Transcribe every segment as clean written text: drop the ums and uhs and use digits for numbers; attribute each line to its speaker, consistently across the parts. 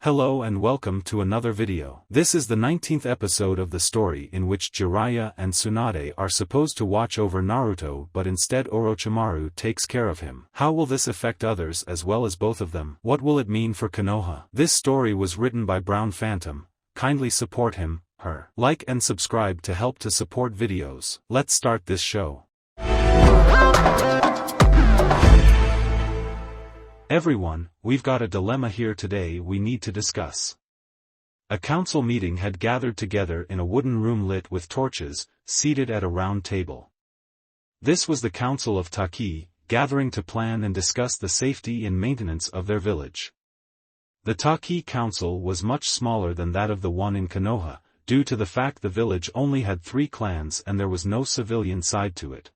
Speaker 1: Hello and welcome to another video. This is the 19th episode of the story in which Jiraiya and Tsunade are supposed to watch over Naruto, but instead Orochimaru takes care of him. How will this affect others as well as both of them? What will it mean for Konoha? This story was written by Brown Phantom. Kindly support him, her. Like and subscribe to help to support videos. Let's start this show. Everyone, we've got a dilemma here today we need to discuss. A council meeting had gathered together in a wooden room lit with torches, seated at a round table. This was the council of Taki, gathering to plan and discuss the safety and maintenance of their village. The Taki council was much smaller than that of the one in Konoha, due to the fact the village only had 3 clans and there was no civilian side to it.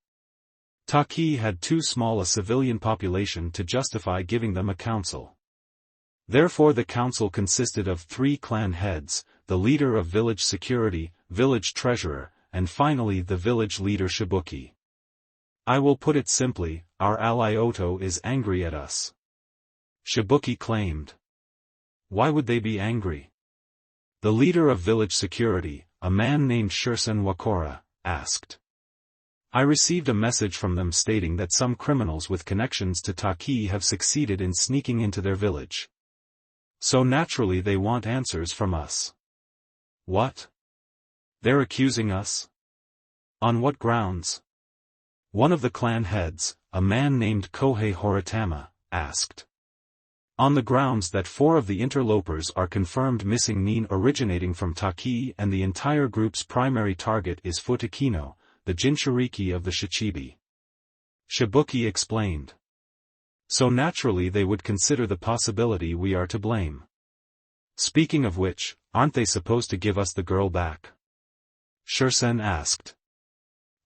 Speaker 1: Taki had too small a civilian population to justify giving them a council. Therefore the council consisted of 3 clan heads, the leader of village security, village treasurer, and finally the village leader Shibuki. I will put it simply, our ally Oto is angry at us. Shibuki claimed. Why would they be angry? The leader of village security, a man named Shirsen Wakora, asked. I received a message from them stating that some criminals with connections to Taki have succeeded in sneaking into their village. So naturally they want answers from us. What? They're accusing us? On what grounds? One of the clan heads, a man named Kohei Horitama, asked. On the grounds that 4 of the interlopers are confirmed missing originating from Taki and the entire group's primary target is Futakino, the Jinchuriki of the Shichibi. Shibuki explained. So naturally they would consider the possibility we are to blame. Speaking of which, aren't they supposed to give us the girl back? Shirsen asked.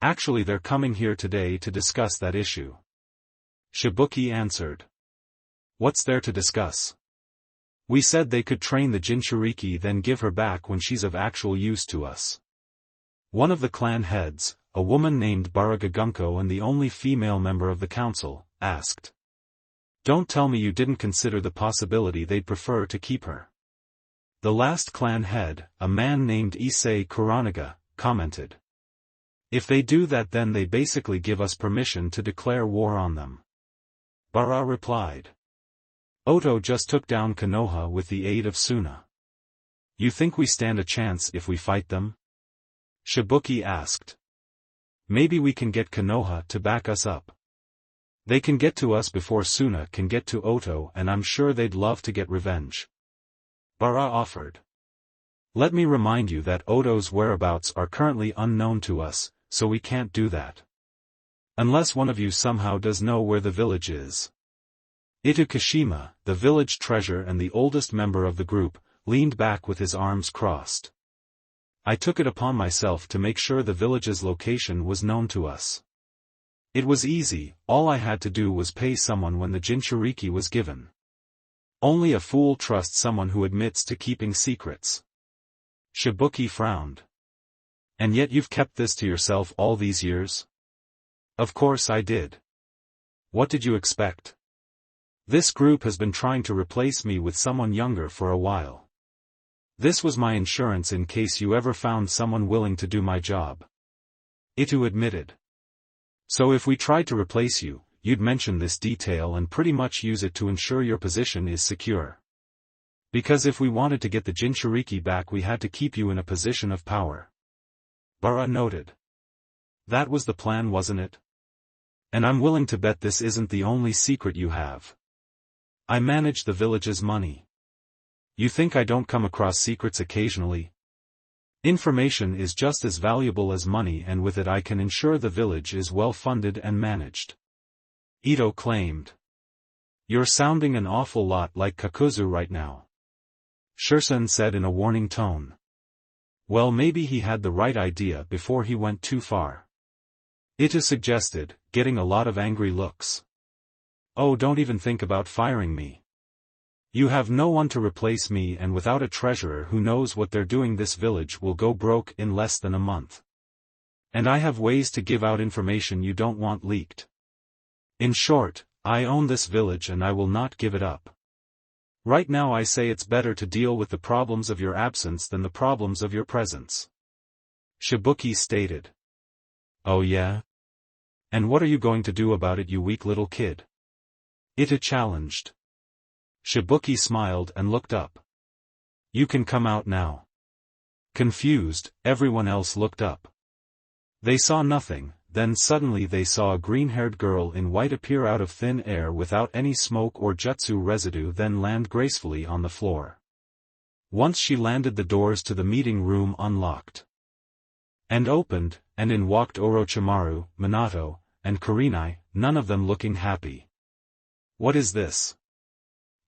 Speaker 1: Actually they're coming here today to discuss that issue. Shibuki answered. What's there to discuss? We said they could train the Jinchuriki then give her back when she's of actual use to us. One of the clan heads, a woman named Baragagunko and the only female member of the council, asked. Don't tell me you didn't consider the possibility they'd prefer to keep her. The last clan head, a man named Issei Kuranaga, commented. If they do that then they basically give us permission to declare war on them. Bara replied. Oto just took down Konoha with the aid of Suna. You think we stand a chance if we fight them? Shibuki asked. Maybe we can get Konoha to back us up. They can get to us before Suna can get to Oto and I'm sure they'd love to get revenge. Bara offered. Let me remind you that Oto's whereabouts are currently unknown to us, so we can't do that. Unless one of you somehow does know where the village is. Itukashima, the village treasurer and the oldest member of the group, leaned back with his arms crossed. I took it upon myself to make sure the village's location was known to us. It was easy, all I had to do was pay someone when the Jinchuriki was given. Only a fool trusts someone who admits to keeping secrets. Shibuki frowned. And yet you've kept this to yourself all these years? Of course I did. What did you expect? This group has been trying to replace me with someone younger for a while. This was my insurance in case you ever found someone willing to do my job. Itu admitted. So if we tried to replace you, you'd mention this detail and pretty much use it to ensure your position is secure. Because if we wanted to get the Jinchuriki back we had to keep you in a position of power. Bara noted. That was the plan, wasn't it? And I'm willing to bet this isn't the only secret you have. I manage the village's money. You think I don't come across secrets occasionally? Information is just as valuable as money and with it I can ensure the village is well funded and managed. Ito claimed. You're sounding an awful lot like Kakuzu right now. Shirsen said in a warning tone. Well maybe he had the right idea before he went too far. Ito suggested, getting a lot of angry looks. Oh, don't even think about firing me. You have no one to replace me and without a treasurer who knows what they're doing this village will go broke in less than a month. And I have ways to give out information you don't want leaked. In short, I own this village and I will not give it up. Right now I say it's better to deal with the problems of your absence than the problems of your presence. Shibuki stated. Oh yeah? And what are you going to do about it, you weak little kid? Ita challenged. Shibuki smiled and looked up. You can come out now. Confused, everyone else looked up. They saw nothing, then suddenly they saw a green-haired girl in white appear out of thin air without any smoke or jutsu residue, then land gracefully on the floor. Once she landed, the doors to the meeting room unlocked and opened, and in walked Orochimaru, Minato, and Kurenai, none of them looking happy. What is this?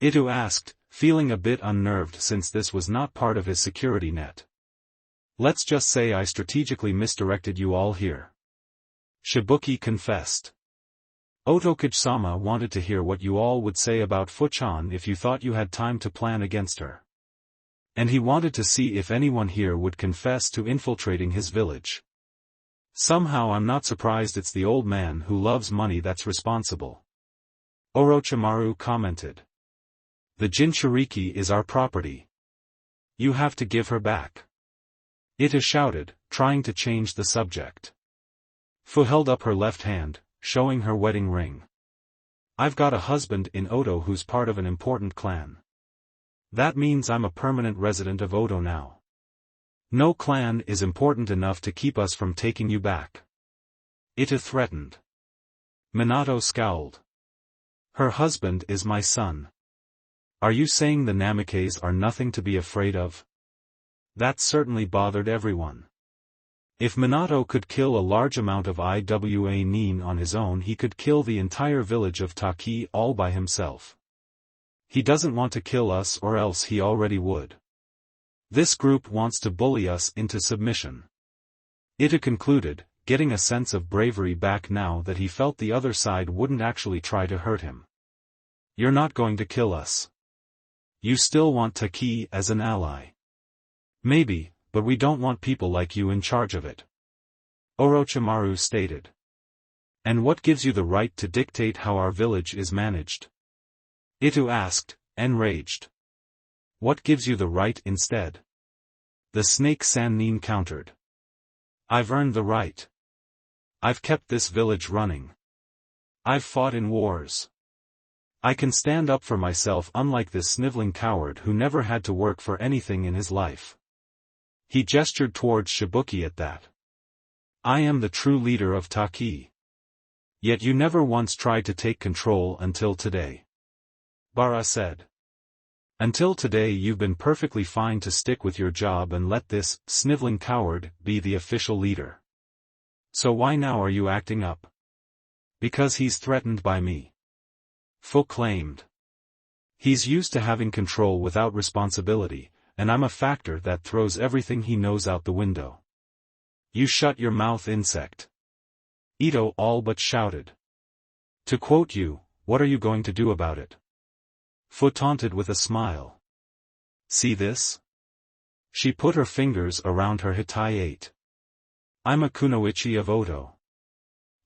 Speaker 1: Ito asked, feeling a bit unnerved since this was not part of his security net. Let's just say I strategically misdirected you all here. Shibuki confessed. Otokage-sama wanted to hear what you all would say about Fuchan if you thought you had time to plan against her. And he wanted to see if anyone here would confess to infiltrating his village. Somehow I'm not surprised it's the old man who loves money that's responsible. Orochimaru commented. The Jinchuriki is our property. You have to give her back. Ita shouted, trying to change the subject. Fu held up her left hand, showing her wedding ring. I've got a husband in Oto who's part of an important clan. That means I'm a permanent resident of Oto now. No clan is important enough to keep us from taking you back. Ita threatened. Minato scowled. Her husband is my son. Are you saying the Namikaze are nothing to be afraid of? That certainly bothered everyone. If Minato could kill a large amount of Iwa Nin on his own, he could kill the entire village of Taki all by himself. He doesn't want to kill us, or else he already would. This group wants to bully us into submission. Ita concluded, getting a sense of bravery back now that he felt the other side wouldn't actually try to hurt him. You're not going to kill us. You still want Taki as an ally. Maybe, but we don't want people like you in charge of it. Orochimaru stated. And what gives you the right to dictate how our village is managed? Ito asked, enraged. What gives you the right instead? The snake Sannin countered. I've earned the right. I've kept this village running. I've fought in wars. I can stand up for myself, unlike this sniveling coward who never had to work for anything in his life. He gestured towards Shibuki at that. I am the true leader of Taki. Yet you never once tried to take control until today. Bara said. Until today you've been perfectly fine to stick with your job and let this sniveling coward be the official leader. So why now are you acting up? Because he's threatened by me. Fu claimed. He's used to having control without responsibility, and I'm a factor that throws everything he knows out the window. You shut your mouth, insect. Ito all but shouted. To quote you, what are you going to do about it? Fu taunted with a smile. See this? She put her fingers around her Hittai-8. I'm a kunoichi of Oto.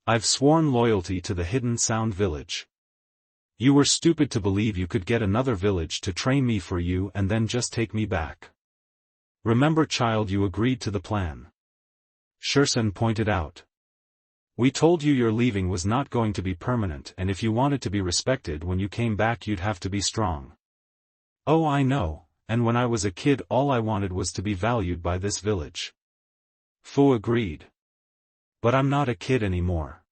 Speaker 1: I've sworn loyalty to the Hidden Sound village. You were stupid to believe you could get another village to train me for you and then just take me back. Remember, child, you agreed to the plan. Shursen pointed out. We told you your leaving was not going to be permanent, and if you wanted to be respected when you came back you'd have to be strong. Oh, I know, and when I was a kid all I wanted was to be valued by this village. Fu agreed. But I'm not a kid anymore.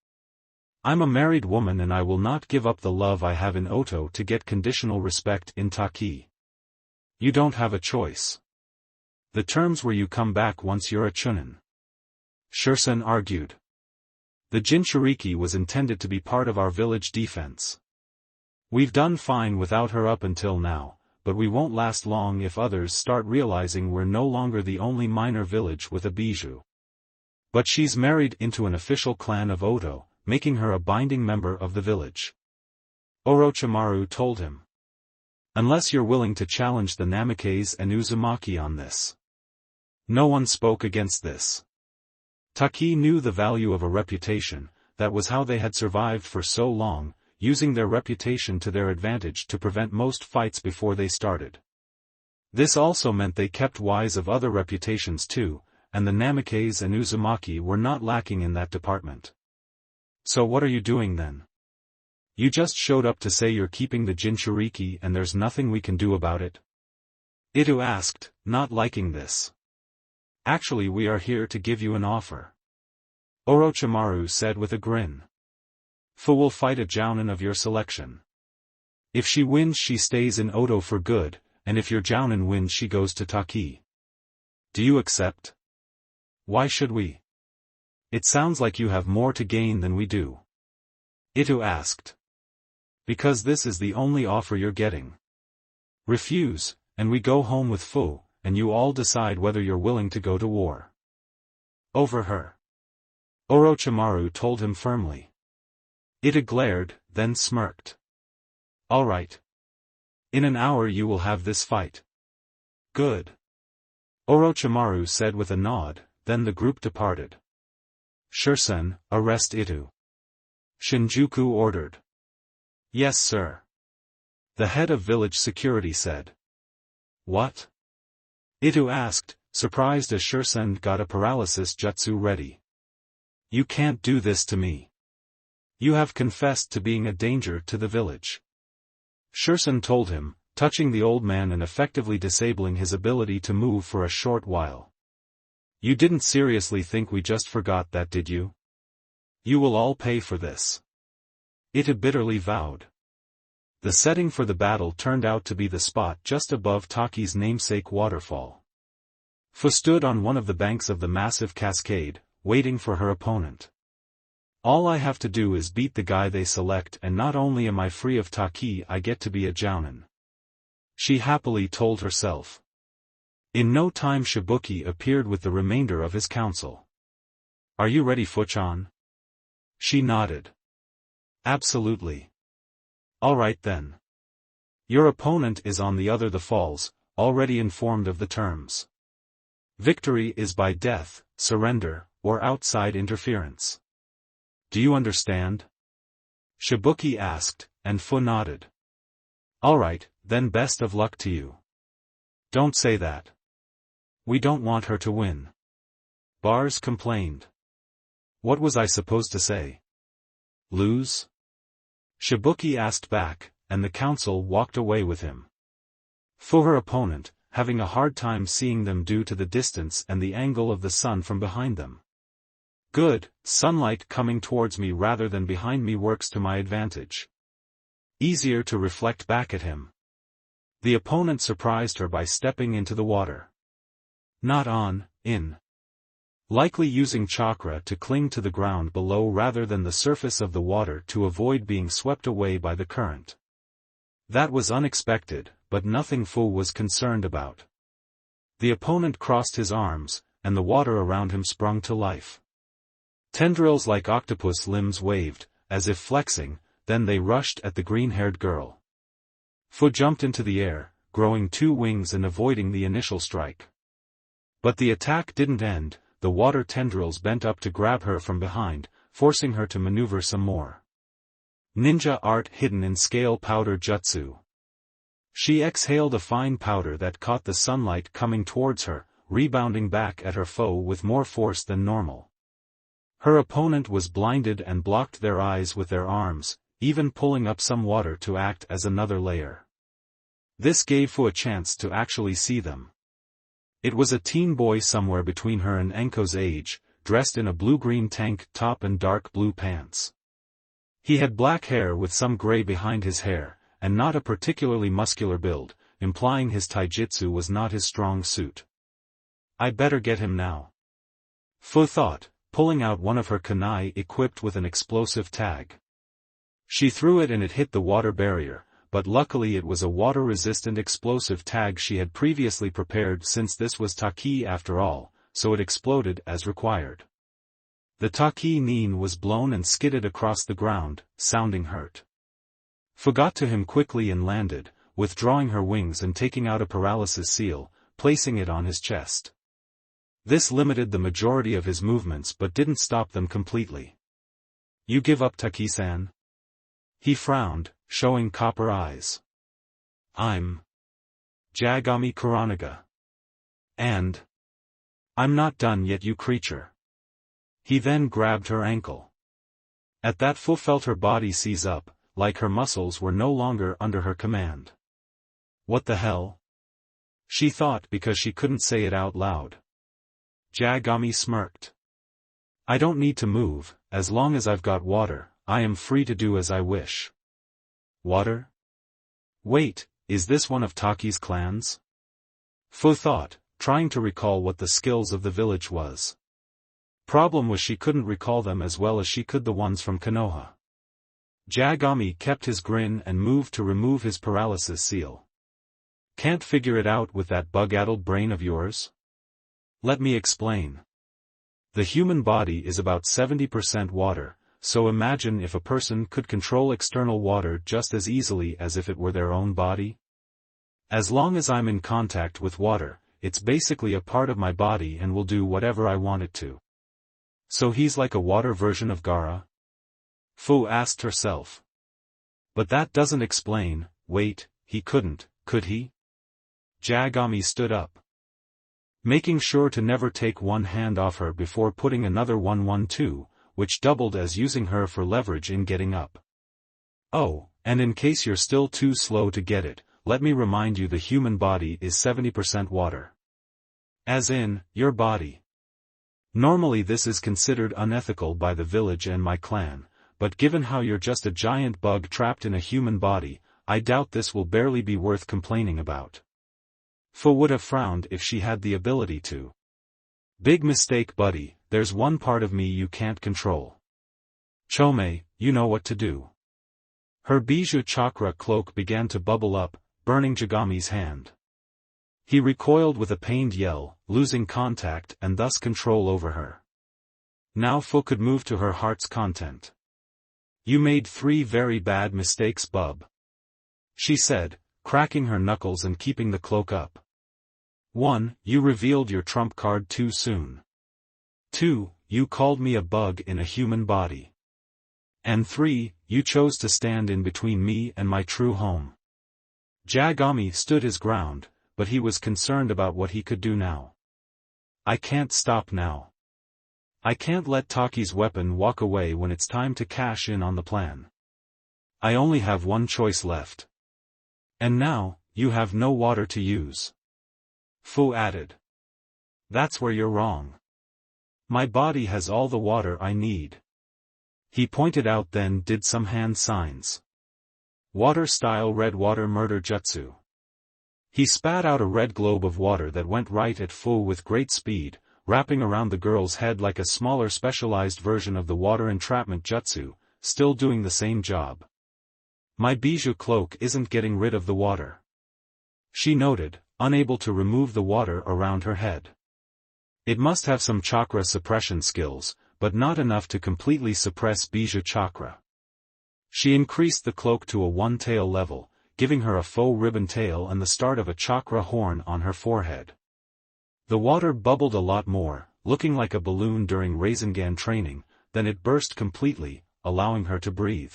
Speaker 1: I'm a married woman and I will not give up the love I have in Oto to get conditional respect in Taki. You don't have a choice. The terms were you come back once you're a chunin. Shursen argued. The Jinchuriki was intended to be part of our village defense. We've done fine without her up until now, but we won't last long if others start realizing we're no longer the only minor village with a bijou. But she's married into an official clan of Oto, making her a binding member of the village. Orochimaru told him. Unless you're willing to challenge the Namikaze and Uzumaki on this. No one spoke against this. Taki knew the value of a reputation, that was how they had survived for so long, using their reputation to their advantage to prevent most fights before they started. This also meant they kept wise of other reputations too, and the Namikes and Uzumaki were not lacking in that department. So what are you doing then? You just showed up to say you're keeping the Jinchuriki and there's nothing we can do about it? Ito asked, not liking this. Actually, we are here to give you an offer. Orochimaru said with a grin. Fu will fight a jounin of your selection. If she wins she stays in Oto for good, and if your jounin wins she goes to Taki. Do you accept? Why should we? It sounds like you have more to gain than we do. Ito asked. Because this is the only offer you're getting. Refuse, and we go home with Fu, and you all decide whether you're willing to go to war. Over her. Orochimaru told him firmly. Ito glared, then smirked. All right. In an hour you will have this fight. Good. Orochimaru said with a nod, then the group departed. Shursen, arrest Ito. Shinjuku ordered. Yes sir. The head of village security said. What? Ito asked, surprised as Shursen got a paralysis jutsu ready. You can't do this to me. You have confessed to being a danger to the village. Shursen told him, touching the old man and effectively disabling his ability to move for a short while. You didn't seriously think we just forgot that, did you? You will all pay for this. Ito bitterly vowed. The setting for the battle turned out to be the spot just above Taki's namesake waterfall. Fu stood on one of the banks of the massive cascade, waiting for her opponent. All I have to do is beat the guy they select and not only am I free of Taki, I get to be a jounin. She happily told herself. In no time Shibuki appeared with the remainder of his council. Are you ready, Fuchan? She nodded. Absolutely. All right then. Your opponent is on the other the falls, already informed of the terms. Victory is by death, surrender, or outside interference. Do you understand? Shibuki asked, and Fu nodded. All right, then best of luck to you. Don't say that. We don't want her to win. Bars complained. What was I supposed to say? Lose? Shibuki asked back, and the council walked away with him. Fu, her opponent, having a hard time seeing them due to the distance and the angle of the sun from behind them. Good, sunlight coming towards me rather than behind me works to my advantage. Easier to reflect back at him. The opponent surprised her by stepping into the water. Not on, in. Likely using chakra to cling to the ground below rather than the surface of the water to avoid being swept away by the current. That was unexpected, but nothing Fu was concerned about. The opponent crossed his arms, and the water around him sprung to life. Tendrils like octopus limbs waved, as if flexing, then they rushed at the green-haired girl. Fu jumped into the air, growing 2 wings and avoiding the initial strike. But the attack didn't end. The water tendrils bent up to grab her from behind, forcing her to maneuver some more. Ninja art hidden in scale powder jutsu. She exhaled a fine powder that caught the sunlight coming towards her, rebounding back at her foe with more force than normal. Her opponent was blinded and blocked their eyes with their arms, even pulling up some water to act as another layer. This gave Fu a chance to actually see them. It was a teen boy somewhere between her and Enko's age, dressed in a blue-green tank top and dark blue pants. He had black hair with some gray behind his hair, and not a particularly muscular build, implying his taijutsu was not his strong suit. I better get him now. Fu thought, pulling out one of her kunai equipped with an explosive tag. She threw it and it hit the water barrier, but luckily it was a water-resistant explosive tag she had previously prepared since this was Taki after all, so it exploded as required. The Taki nin was blown and skidded across the ground, sounding hurt. Fu got to him quickly and landed, withdrawing her wings and taking out a paralysis seal, placing it on his chest. This limited the majority of his movements but didn't stop them completely. You give up, Taki-san? He frowned, showing copper eyes. I'm Jagami Kuranaga. And I'm not done yet, you creature. He then grabbed her ankle. At that, Fu felt her body seize up, like her muscles were no longer under her command. What the hell? She thought, because she couldn't say it out loud. Jagami smirked. I don't need to move, as long as I've got water, I am free to do as I wish. Water? Wait, is this one of Taki's clans? Fu thought, trying to recall what the skills of the village was. Problem was she couldn't recall them as well as she could the ones from Konoha. Jagami kept his grin and moved to remove his paralysis seal. Can't figure it out with that bug-addled brain of yours? Let me explain. The human body is about 70% water, so imagine if a person could control external water just as easily as if it were their own body. As long as I'm in contact with water, it's basically a part of my body and will do whatever I want it to. So he's like a water version of Gaara? Fu asked herself. But that doesn't explain. Wait, he couldn't, could he? Jagami stood up. Making sure to never take one hand off her before putting another one too, which doubled as using her for leverage in getting up. Oh, and in case you're still too slow to get it, let me remind you the human body is 70% water. As in, your body. Normally this is considered unethical by the village and my clan, but given how you're just a giant bug trapped in a human body, I doubt this will barely be worth complaining about. Fu would have frowned if she had the ability to. Big mistake, buddy, there's one part of me you can't control. Chome, you know what to do. Her Bijou chakra cloak began to bubble up, burning Jagami's hand. He recoiled with a pained yell, losing contact and thus control over her. Now Fu could move to her heart's content. You made 3 very bad mistakes, bub. She said, cracking her knuckles and keeping the cloak up. 1. You revealed your trump card too soon. 2. You called me a bug in a human body. And 3. You chose to stand in between me and my true home. Jagami stood his ground, but he was concerned about what he could do now. I can't stop now. I can't let Taki's weapon walk away when it's time to cash in on the plan. I only have one choice left. And now, you have no water to use. Fu added. That's where you're wrong. My body has all the water I need. He pointed out, then did some hand signs. Water-style red water murder jutsu. He spat out a red globe of water that went right at Fu with great speed, wrapping around the girl's head like a smaller specialized version of the water entrapment jutsu, still doing the same job. My Bijou cloak isn't getting rid of the water. She noted, unable to remove the water around her head. It must have some chakra suppression skills, but not enough to completely suppress Bijou chakra. She increased the cloak to a 1-tail level, giving her a faux ribbon tail and the start of a chakra horn on her forehead. The water bubbled a lot more, looking like a balloon during Rasengan training, then it burst completely, allowing her to breathe.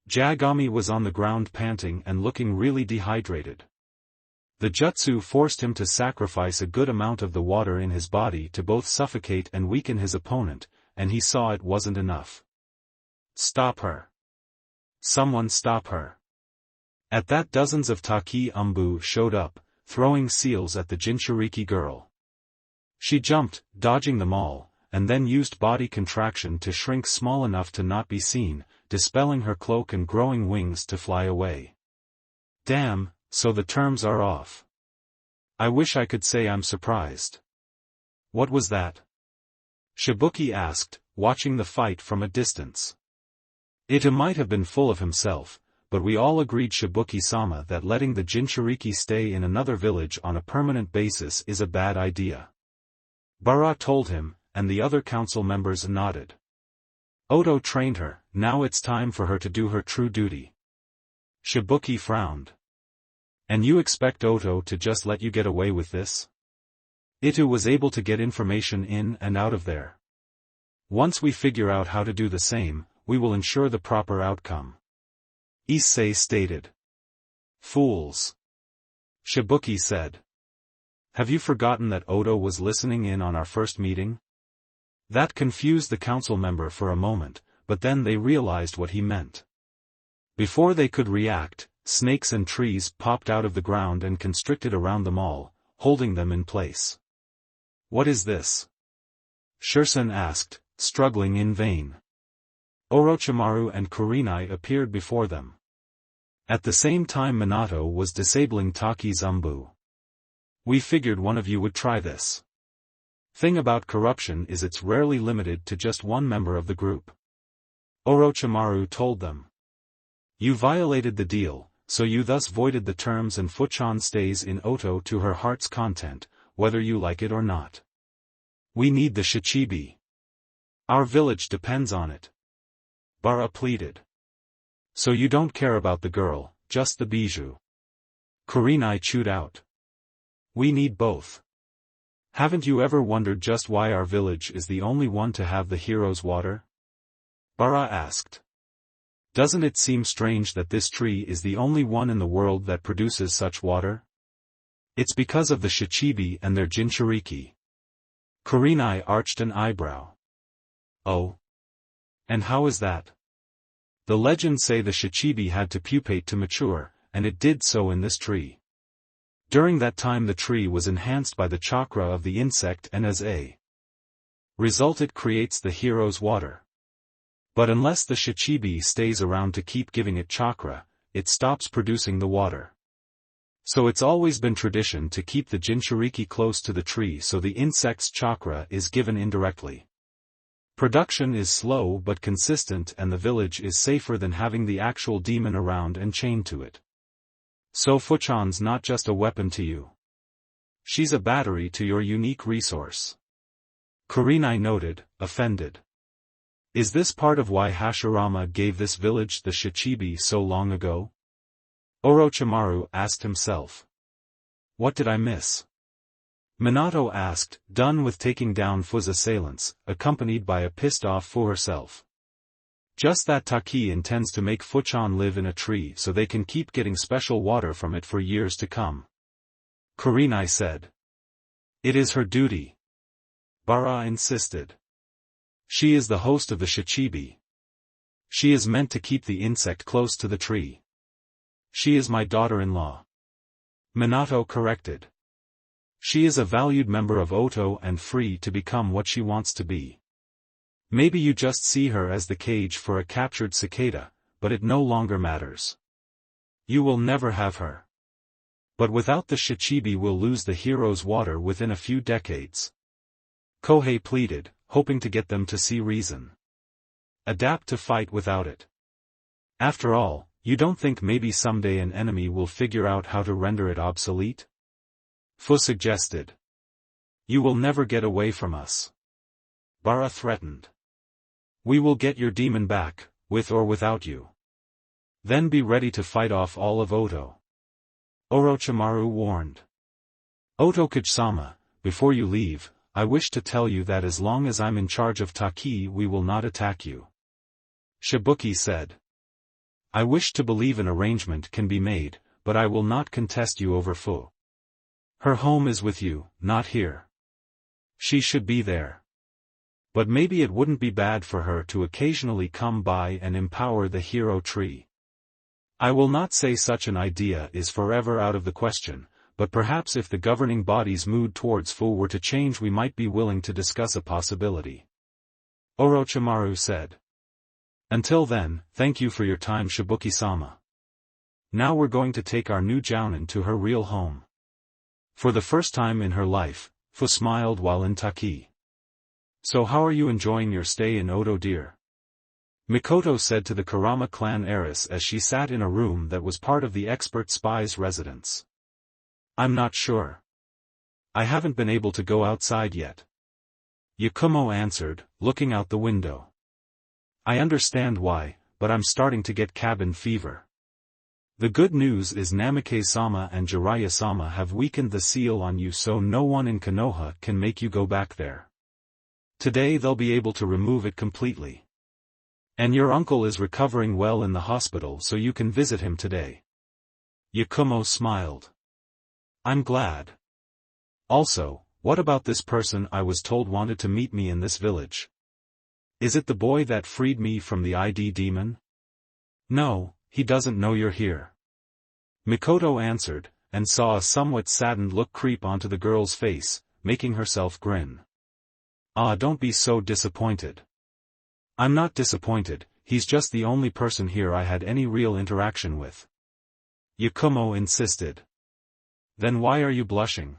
Speaker 1: Jagami was on the ground panting and looking really dehydrated. The jutsu forced him to sacrifice a good amount of the water in his body to both suffocate and weaken his opponent, and he saw it wasn't enough. Stop her. Someone stop her. At that, dozens of Taki Umbu showed up, throwing seals at the Jinchuriki girl. She jumped, dodging them all, and then used body contraction to shrink small enough to not be seen, dispelling her cloak and growing wings to fly away. Damn, so the terms are off. I wish I could say I'm surprised. What was that? Shibuki asked, watching the fight from a distance. It might have been full of himself, but we all agreed, Shibuki-sama, that letting the Jinchuriki stay in another village on a permanent basis is a bad idea. Bara told him, and the other council members nodded. Oto trained her, now it's time for her to do her true duty. Shibuki frowned. And you expect Oto to just let you get away with this? Ito was able to get information in and out of there. Once we figure out how to do the same, we will ensure the proper outcome. Issei stated. Fools. Shibuki said. Have you forgotten that Oto was listening in on our first meeting? That confused the council member for a moment, but then they realized what he meant. Before they could react, snakes and trees popped out of the ground and constricted around them all, holding them in place. What is this? Shursen asked, struggling in vain. Orochimaru and Kurenai appeared before them. At the same time Minato was disabling Taki's Umbu. We figured one of you would try this. Thing about corruption is it's rarely limited to just one member of the group. Orochimaru told them. You violated the deal, so you thus voided the terms and Fuchan stays in Oto to her heart's content, whether you like it or not. We need the Shichibi. Our village depends on it. Bara pleaded. So you don't care about the girl, just the bijou. Kurenai chewed out. We need both. Haven't you ever wondered just why our village is the only one to have the hero's water? Bara asked. Doesn't it seem strange that this tree is the only one in the world that produces such water? It's because of the Shichibi and their Jinchuriki. Kurenai arched an eyebrow. Oh? And how is that? The legends say the Shichibi had to pupate to mature, and it did so in this tree. During that time the tree was enhanced by the chakra of the insect and as a result it creates the hero's water. But unless the Shichibi stays around to keep giving it chakra, it stops producing the water. So it's always been tradition to keep the Jinchuriki close to the tree so the insect's chakra is given indirectly. Production is slow but consistent and the village is safer than having the actual demon around and chained to it. So Fuchan's not just a weapon to you. She's a battery to your unique resource. Kurenai noted, offended. Is this part of why Hashirama gave this village the Shichibi so long ago? Orochimaru asked himself. What did I miss? Minato asked, done with taking down Fu's assailants, accompanied by a pissed-off Fu herself. Just that Taki intends to make Fuchan live in a tree so they can keep getting special water from it for years to come. Kurenai said. It is her duty. Bara insisted. She is the host of the Shichibi. She is meant to keep the insect close to the tree. She is my daughter-in-law. Minato corrected. She is a valued member of Oto and free to become what she wants to be. Maybe you just see her as the cage for a captured cicada, but it no longer matters. You will never have her. But without the Shichibi we'll lose the hero's water within a few decades. Kohei pleaded, hoping to get them to see reason. Adapt to fight without it. After all, you don't think maybe someday an enemy will figure out how to render it obsolete? Fu suggested. You will never get away from us. Bara threatened. We will get your demon back, with or without you. Then be ready to fight off all of Oto. Orochimaru warned. Otokage-sama, before you leave, I wish to tell you that as long as I'm in charge of Taki we will not attack you. Shibuki said. I wish to believe an arrangement can be made, but I will not contest you over Fu. Her home is with you, not here. She should be there. But maybe it wouldn't be bad for her to occasionally come by and empower the hero tree. I will not say such an idea is forever out of the question, but perhaps if the governing body's mood towards Fu were to change we might be willing to discuss a possibility. Orochimaru said. Until then, thank you for your time Shibuki-sama. Now we're going to take our new jounin to her real home. For the first time in her life, Fu smiled while in Taki. So how are you enjoying your stay in Oto, dear? Mikoto said to the Kurama clan heiress as she sat in a room that was part of the expert spy's residence. I'm not sure. I haven't been able to go outside yet. Yakumo answered, looking out the window. I understand why, but I'm starting to get cabin fever. The good news is Namikaze-sama and Jiraiya-sama have weakened the seal on you so no one in Konoha can make you go back there. Today they'll be able to remove it completely. And your uncle is recovering well in the hospital so you can visit him today. Yakumo smiled. I'm glad. Also, what about this person I was told wanted to meet me in this village? Is it the boy that freed me from the ID demon? No, he doesn't know you're here. Mikoto answered, and saw a somewhat saddened look creep onto the girl's face, making herself grin. Ah, don't be so disappointed. I'm not disappointed, he's just the only person here I had any real interaction with. Yakumo insisted. Then why are you blushing?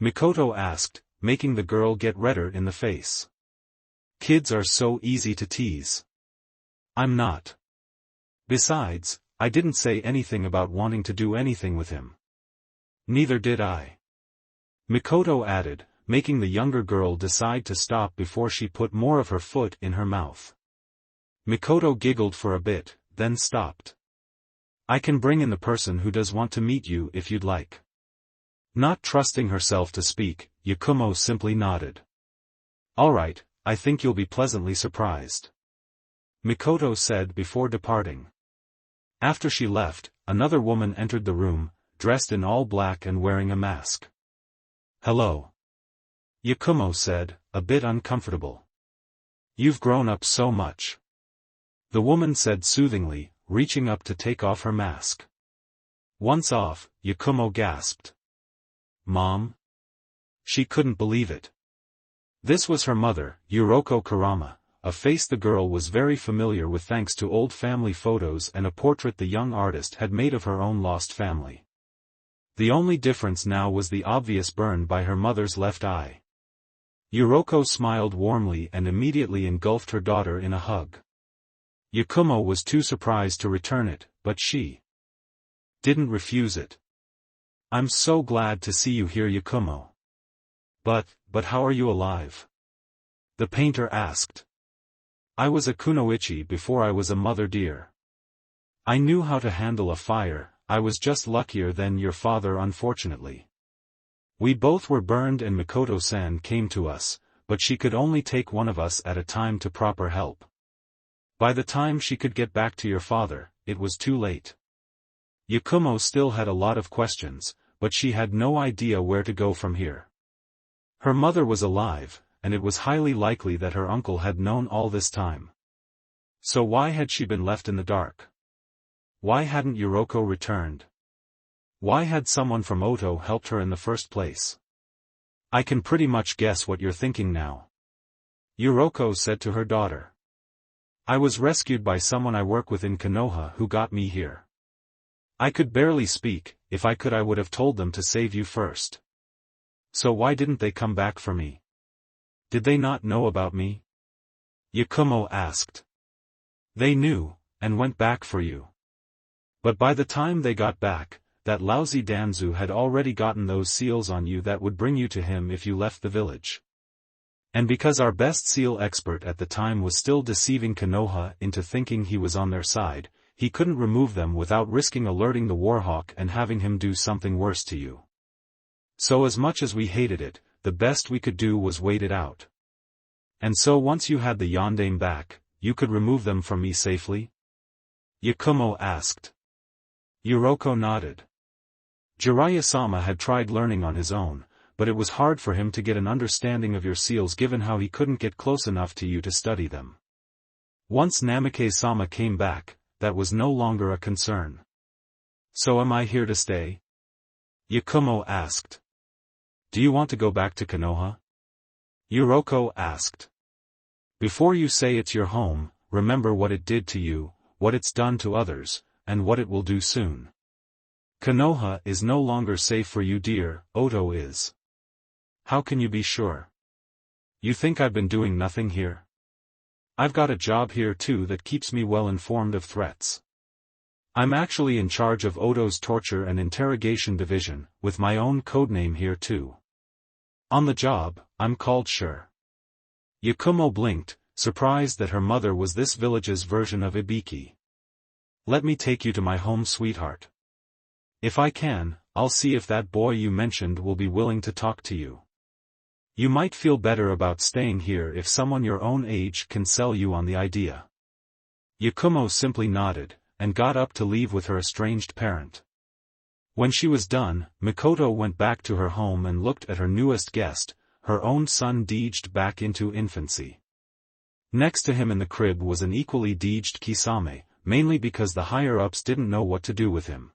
Speaker 1: Mikoto asked, making the girl get redder in the face. Kids are so easy to tease. I'm not. Besides, I didn't say anything about wanting to do anything with him. Neither did I. Mikoto added, making the younger girl decide to stop before she put more of her foot in her mouth. Mikoto giggled for a bit, then stopped. I can bring in the person who does want to meet you if you'd like. Not trusting herself to speak, Yakumo simply nodded. All right, I think you'll be pleasantly surprised. Mikoto said before departing. After she left, another woman entered the room, dressed in all black and wearing a mask. Hello. Yakumo said, a bit uncomfortable. You've grown up so much. The woman said soothingly, reaching up to take off her mask. Once off, Yakumo gasped. Mom? She couldn't believe it. This was her mother, Yuriko Kurama, a face the girl was very familiar with thanks to old family photos and a portrait the young artist had made of her own lost family. The only difference now was the obvious burn by her mother's left eye. Yuriko smiled warmly and immediately engulfed her daughter in a hug. Yakumo was too surprised to return it, but she didn't refuse it. I'm so glad to see you here, Yakumo. But how are you alive? The painter asked. I was a kunoichi before I was a mother dear. I knew how to handle a fire, I was just luckier than your father unfortunately. We both were burned and Mikoto-san came to us, but she could only take one of us at a time to proper help. By the time she could get back to your father, it was too late. Yakumo still had a lot of questions, but she had no idea where to go from here. Her mother was alive, and it was highly likely that her uncle had known all this time. So why had she been left in the dark? Why hadn't Yuriko returned? Why had someone from Oto helped her in the first place? I can pretty much guess what you're thinking now. Yuriko said to her daughter. I was rescued by someone I work with in Konoha who got me here. I could barely speak, if I could I would have told them to save you first. So why didn't they come back for me? Did they not know about me? Yakumo asked. They knew, and went back for you. But by the time they got back, that lousy Danzu had already gotten those seals on you that would bring you to him if you left the village. And because our best seal expert at the time was still deceiving Konoha into thinking he was on their side, he couldn't remove them without risking alerting the Warhawk and having him do something worse to you. So as much as we hated it, the best we could do was wait it out. And so once you had the Yondaime back, you could remove them from me safely? Yakumo asked. Yuriko nodded. Jiraiya-sama had tried learning on his own, but it was hard for him to get an understanding of your seals given how he couldn't get close enough to you to study them. Once Namikaze-sama came back, that was no longer a concern. So am I here to stay? Yakumo asked. Do you want to go back to Konoha? Yuriko asked. Before you say it's your home, remember what it did to you, what it's done to others, and what it will do soon. Konoha is no longer safe for you dear, Oto is. How can you be sure? You think I've been doing nothing here? I've got a job here too that keeps me well informed of threats. I'm actually in charge of Oto's torture and interrogation division, with my own codename here too. On the job, I'm called Sure. Yakumo blinked, surprised that her mother was this village's version of Ibiki. Let me take you to my home sweetheart. If I can, I'll see if that boy you mentioned will be willing to talk to you. You might feel better about staying here if someone your own age can sell you on the idea. Yakumo simply nodded, and got up to leave with her estranged parent. When she was done, Mikoto went back to her home and looked at her newest guest, her own son aged back into infancy. Next to him in the crib was an equally aged Kisame, mainly because the higher-ups didn't know what to do with him.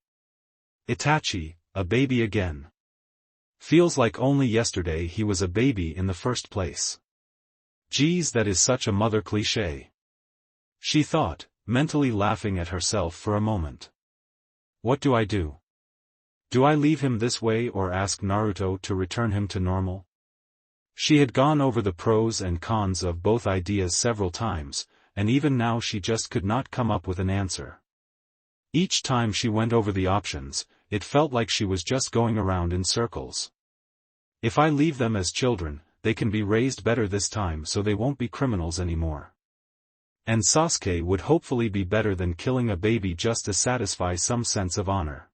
Speaker 1: Itachi, a baby again. Feels like only yesterday he was a baby in the first place. Geez, that is such a mother cliché. She thought, mentally laughing at herself for a moment. What do I do? Do I leave him this way or ask Naruto to return him to normal? She had gone over the pros and cons of both ideas several times, and even now she just could not come up with an answer. Each time she went over the options, it felt like she was just going around in circles. If I leave them as children, they can be raised better this time so they won't be criminals anymore. And Sasuke would hopefully be better than killing a baby just to satisfy some sense of honor.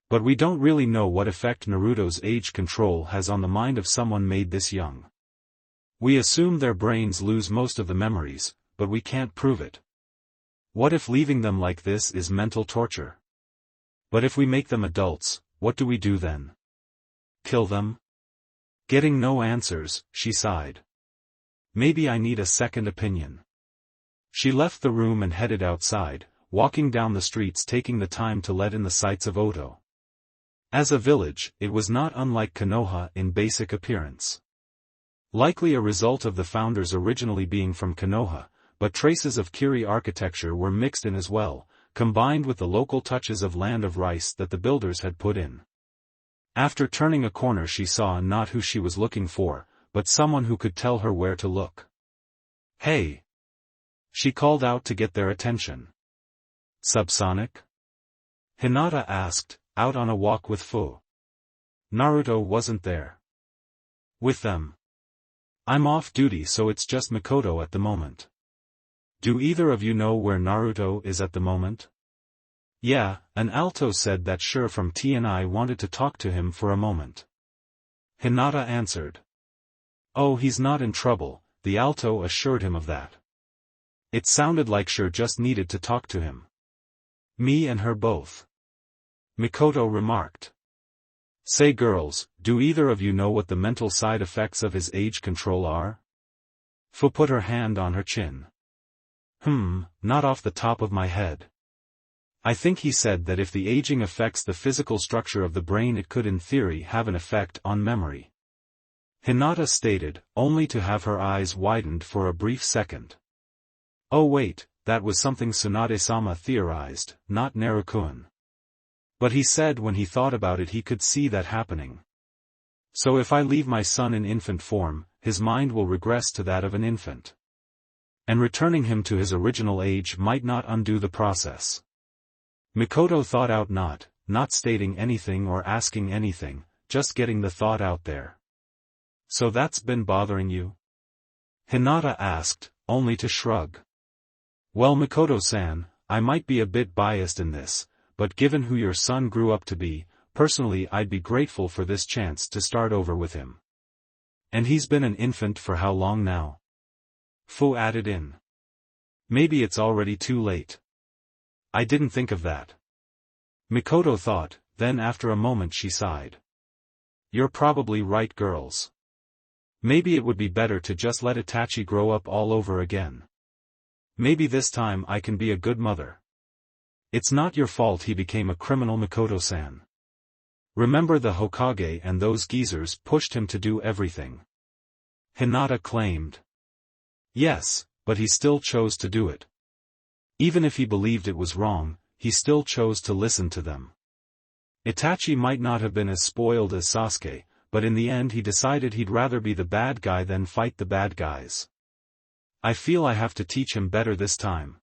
Speaker 1: But we don't really know what effect Naruto's age control has on the mind of someone made this young. We assume their brains lose most of the memories, but we can't prove it. What if leaving them like this is mental torture? But if we make them adults, what do we do then? Kill them? Getting no answers, she sighed. Maybe I need a second opinion. She left the room and headed outside, walking down the streets taking the time to let in the sights of Oto. As a village, it was not unlike Konoha in basic appearance. Likely a result of the founders originally being from Konoha, but traces of Kiri architecture were mixed in as well, combined with the local touches of Land of Rice that the builders had put in. After turning a corner she saw not who she was looking for, but someone who could tell her where to look. Hey! She called out to get their attention. Subsonic? Hinata asked, out on a walk with Fu. Naruto wasn't there. With them. I'm off duty so it's just Mikoto at the moment. Do either of you know where Naruto is at the moment? Yeah, an alto said that sure from T and I wanted to talk to him for a moment. Hinata answered. Oh, he's not in trouble, the alto assured him of that. It sounded like Sure just needed to talk to him. Me and her both. Mikoto remarked. Say girls, do either of you know what the mental side effects of his age control are? Fu put her hand on her chin. Not off the top of my head. I think he said that if the aging affects the physical structure of the brain it could in theory have an effect on memory. Hinata stated, only to have her eyes widened for a brief second. Oh wait, that was something Tsunade-sama theorized, not Naruto-kun. But he said when he thought about it he could see that happening. So if I leave my son in infant form, his mind will regress to that of an infant. And returning him to his original age might not undo the process. Mikoto thought out not stating anything or asking anything, just getting the thought out there. So that's been bothering you? Hinata asked, only to shrug. Well Mikoto-san, I might be a bit biased in this, but given who your son grew up to be, personally I'd be grateful for this chance to start over with him. And he's been an infant for how long now? Fu added in. Maybe it's already too late. I didn't think of that. Mikoto thought, then after a moment she sighed. You're probably right girls. Maybe it would be better to just let Itachi grow up all over again. Maybe this time I can be a good mother. It's not your fault he became a criminal Mikoto-san. Remember the Hokage and those geezers pushed him to do everything. Hinata claimed. Yes, but he still chose to do it. Even if he believed it was wrong, he still chose to listen to them. Itachi might not have been as spoiled as Sasuke, but in the end he decided he'd rather be the bad guy than fight the bad guys. I feel I have to teach him better this time.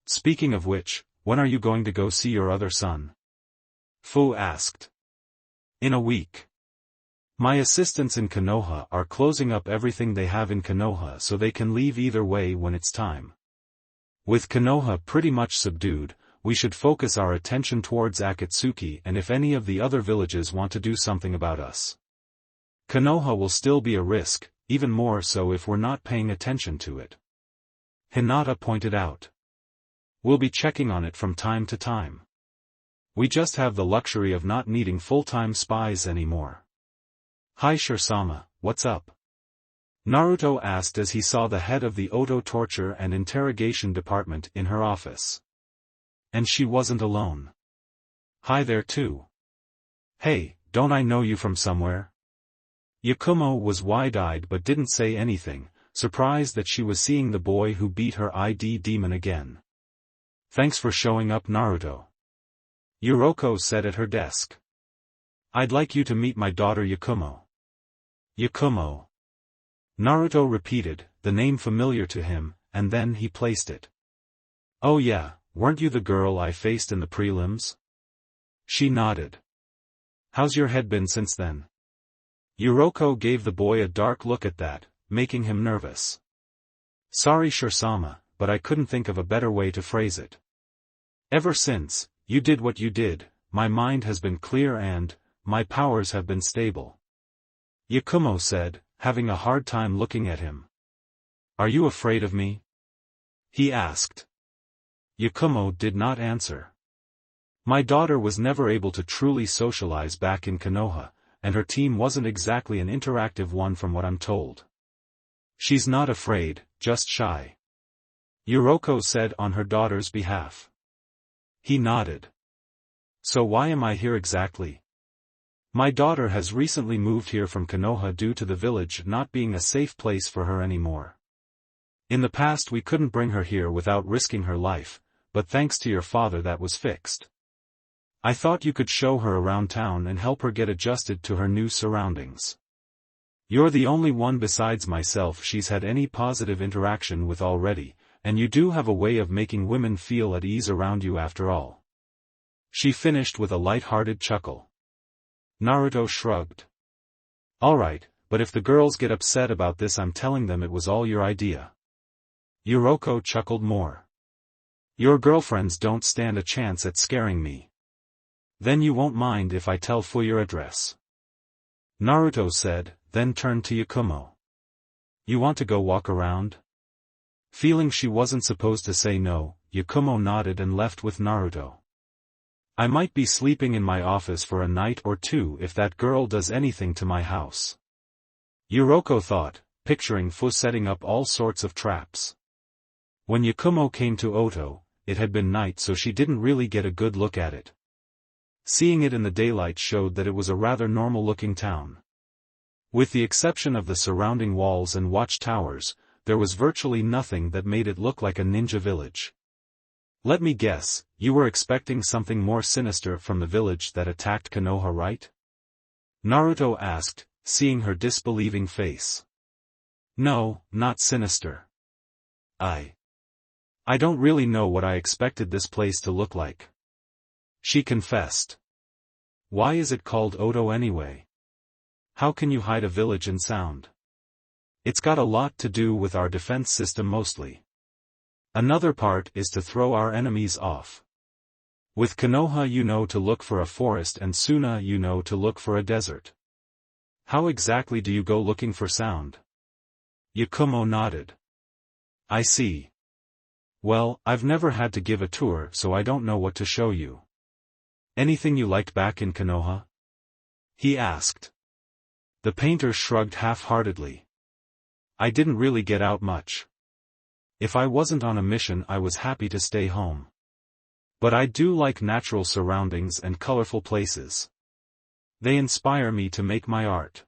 Speaker 1: Speaking of which, when are you going to go see your other son? Fu asked. In a week. My assistants in Konoha are closing up everything they have in Konoha so they can leave either way when it's time. With Konoha pretty much subdued, we should focus our attention towards Akatsuki and if any of the other villages want to do something about us. Konoha will still be a risk, even more so if we're not paying attention to it. Hinata pointed out. We'll be checking on it from time to time. We just have the luxury of not needing full-time spies anymore. Hi Shiro-sama, what's up? Naruto asked as he saw the head of the Oto torture and interrogation department in her office. And she wasn't alone. Hi there too. Hey, don't I know you from somewhere? Yakumo was wide-eyed but didn't say anything, surprised that she was seeing the boy who beat her ID demon again. Thanks for showing up, Naruto. Yoroko said at her desk. I'd like you to meet my daughter Yakumo. Yakumo. Naruto repeated, the name familiar to him, and then he placed it. Oh yeah, weren't you the girl I faced in the prelims? She nodded. How's your head been since then? Yoroko gave the boy a dark look at that, making him nervous. Sorry Shiro-sama, but I couldn't think of a better way to phrase it. Ever since you did what you did, my mind has been clear and my powers have been stable. Yakumo said, having a hard time looking at him. Are you afraid of me? He asked. Yakumo did not answer. My daughter was never able to truly socialize back in Konoha, and her team wasn't exactly an interactive one from what I'm told. She's not afraid, just shy. Yoroko said on her daughter's behalf. He nodded. So why am I here exactly? My daughter has recently moved here from Konoha due to the village not being a safe place for her anymore. In the past we couldn't bring her here without risking her life, but thanks to your father that was fixed. I thought you could show her around town and help her get adjusted to her new surroundings. You're the only one besides myself she's had any positive interaction with already, and you do have a way of making women feel at ease around you after all. She finished with a light-hearted chuckle. Naruto shrugged. Alright, but if the girls get upset about this I'm telling them it was all your idea. Yoroko chuckled more. Your girlfriends don't stand a chance at scaring me. Then you won't mind if I tell Fu your address. Naruto said, then turned to Yakumo. You want to go walk around? Feeling she wasn't supposed to say no, Yakumo nodded and left with Naruto. I might be sleeping in my office for a night or two if that girl does anything to my house. Yoroko thought, picturing Fu setting up all sorts of traps. When Yakumo came to Oto, it had been night so she didn't really get a good look at it. Seeing it in the daylight showed that it was a rather normal-looking town. With the exception of the surrounding walls and watchtowers, there was virtually nothing that made it look like a ninja village. Let me guess, you were expecting something more sinister from the village that attacked Konoha, right? Naruto asked, seeing her disbelieving face. No, not sinister. I don't really know what I expected this place to look like. She confessed. Why is it called Oto anyway? How can you hide a village in sound? It's got a lot to do with our defense system mostly. Another part is to throw our enemies off. With Konoha you know to look for a forest and Suna you know to look for a desert. How exactly do you go looking for sound? Yakumo nodded. I see. Well, I've never had to give a tour so I don't know what to show you. Anything you liked back in Konoha? He asked. The painter shrugged half-heartedly. I didn't really get out much. If I wasn't on a mission I was happy to stay home. But I do like natural surroundings and colorful places. They inspire me to make my art.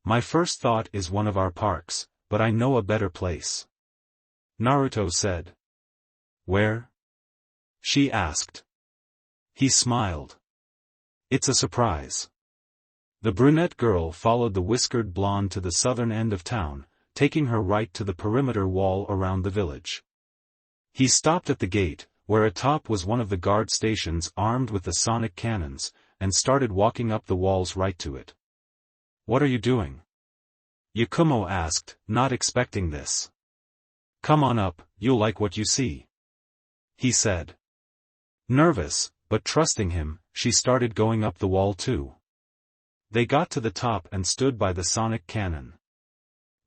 Speaker 1: My first thought is one of our parks, but I know a better place. Naruto said. Where? She asked. He smiled. It's a surprise. The brunette girl followed the whiskered blonde to the southern end of town, taking her right to the perimeter wall around the village. He stopped at the gate, where atop was one of the guard stations armed with the sonic cannons, and started walking up the walls right to it. What are you doing? Yakumo asked, not expecting this. Come on up, you'll like what you see. He said. Nervous, but trusting him, she started going up the wall too. They got to the top and stood by the sonic cannon.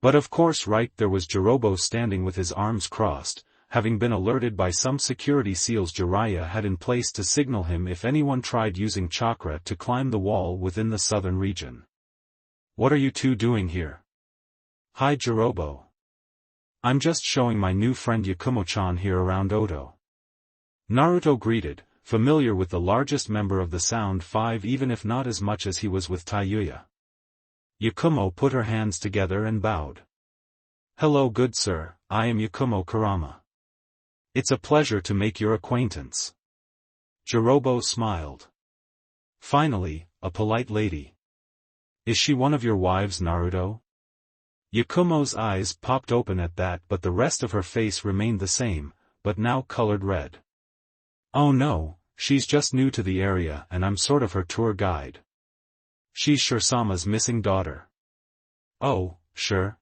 Speaker 1: But of course right there was Jirobo standing with his arms crossed, having been alerted by some security seals Jiraiya had in place to signal him if anyone tried using chakra to climb the wall within the southern region. "What are you two doing here?" "Hi Jirobo. I'm just showing my new friend Yakumo-chan here around Oto." Naruto greeted, familiar with the largest member of the Sound Five even if not as much as he was with Taiyuya. Yakumo put her hands together and bowed. "Hello good sir, I am Yakumo Kurama. It's a pleasure to make your acquaintance." Jirobo smiled. "Finally, a polite lady. Is she one of your wives Naruto?" Yakumo's eyes popped open at that but the rest of her face remained the same, but now colored red. "Oh no, she's just new to the area and I'm sort of her tour guide. She's Shirsama's missing daughter." "Oh, sure.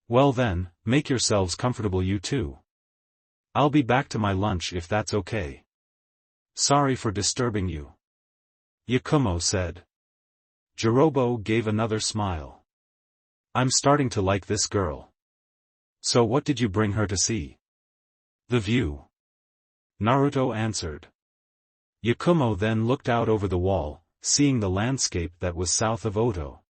Speaker 1: Well then, make yourselves comfortable you two. I'll be back to my lunch if that's okay. Sorry for disturbing you," Yakumo said. Jirobo gave another smile. "I'm starting to like this girl. So what did you bring her to see?" "The view," Naruto answered. Yakumo then looked out over the wall, seeing the landscape that was south of Oto.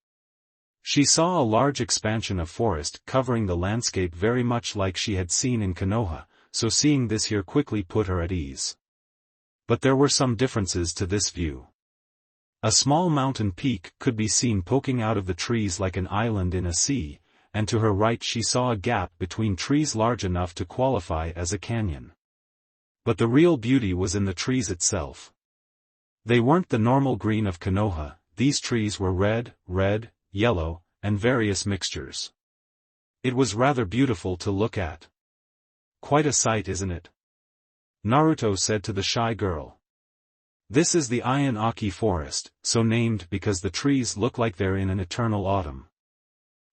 Speaker 1: She saw a large expansion of forest covering the landscape very much like she had seen in Konoha, so seeing this here quickly put her at ease. But there were some differences to this view. A small mountain peak could be seen poking out of the trees like an island in a sea, and to her right she saw a gap between trees large enough to qualify as a canyon. But the real beauty was in the trees itself. They weren't the normal green of Konoha, these trees were red, yellow, and various mixtures. It was rather beautiful to look at. "Quite a sight isn't it?" Naruto said to the shy girl. "This is the Iron-Aki forest, so named because the trees look like they're in an eternal autumn.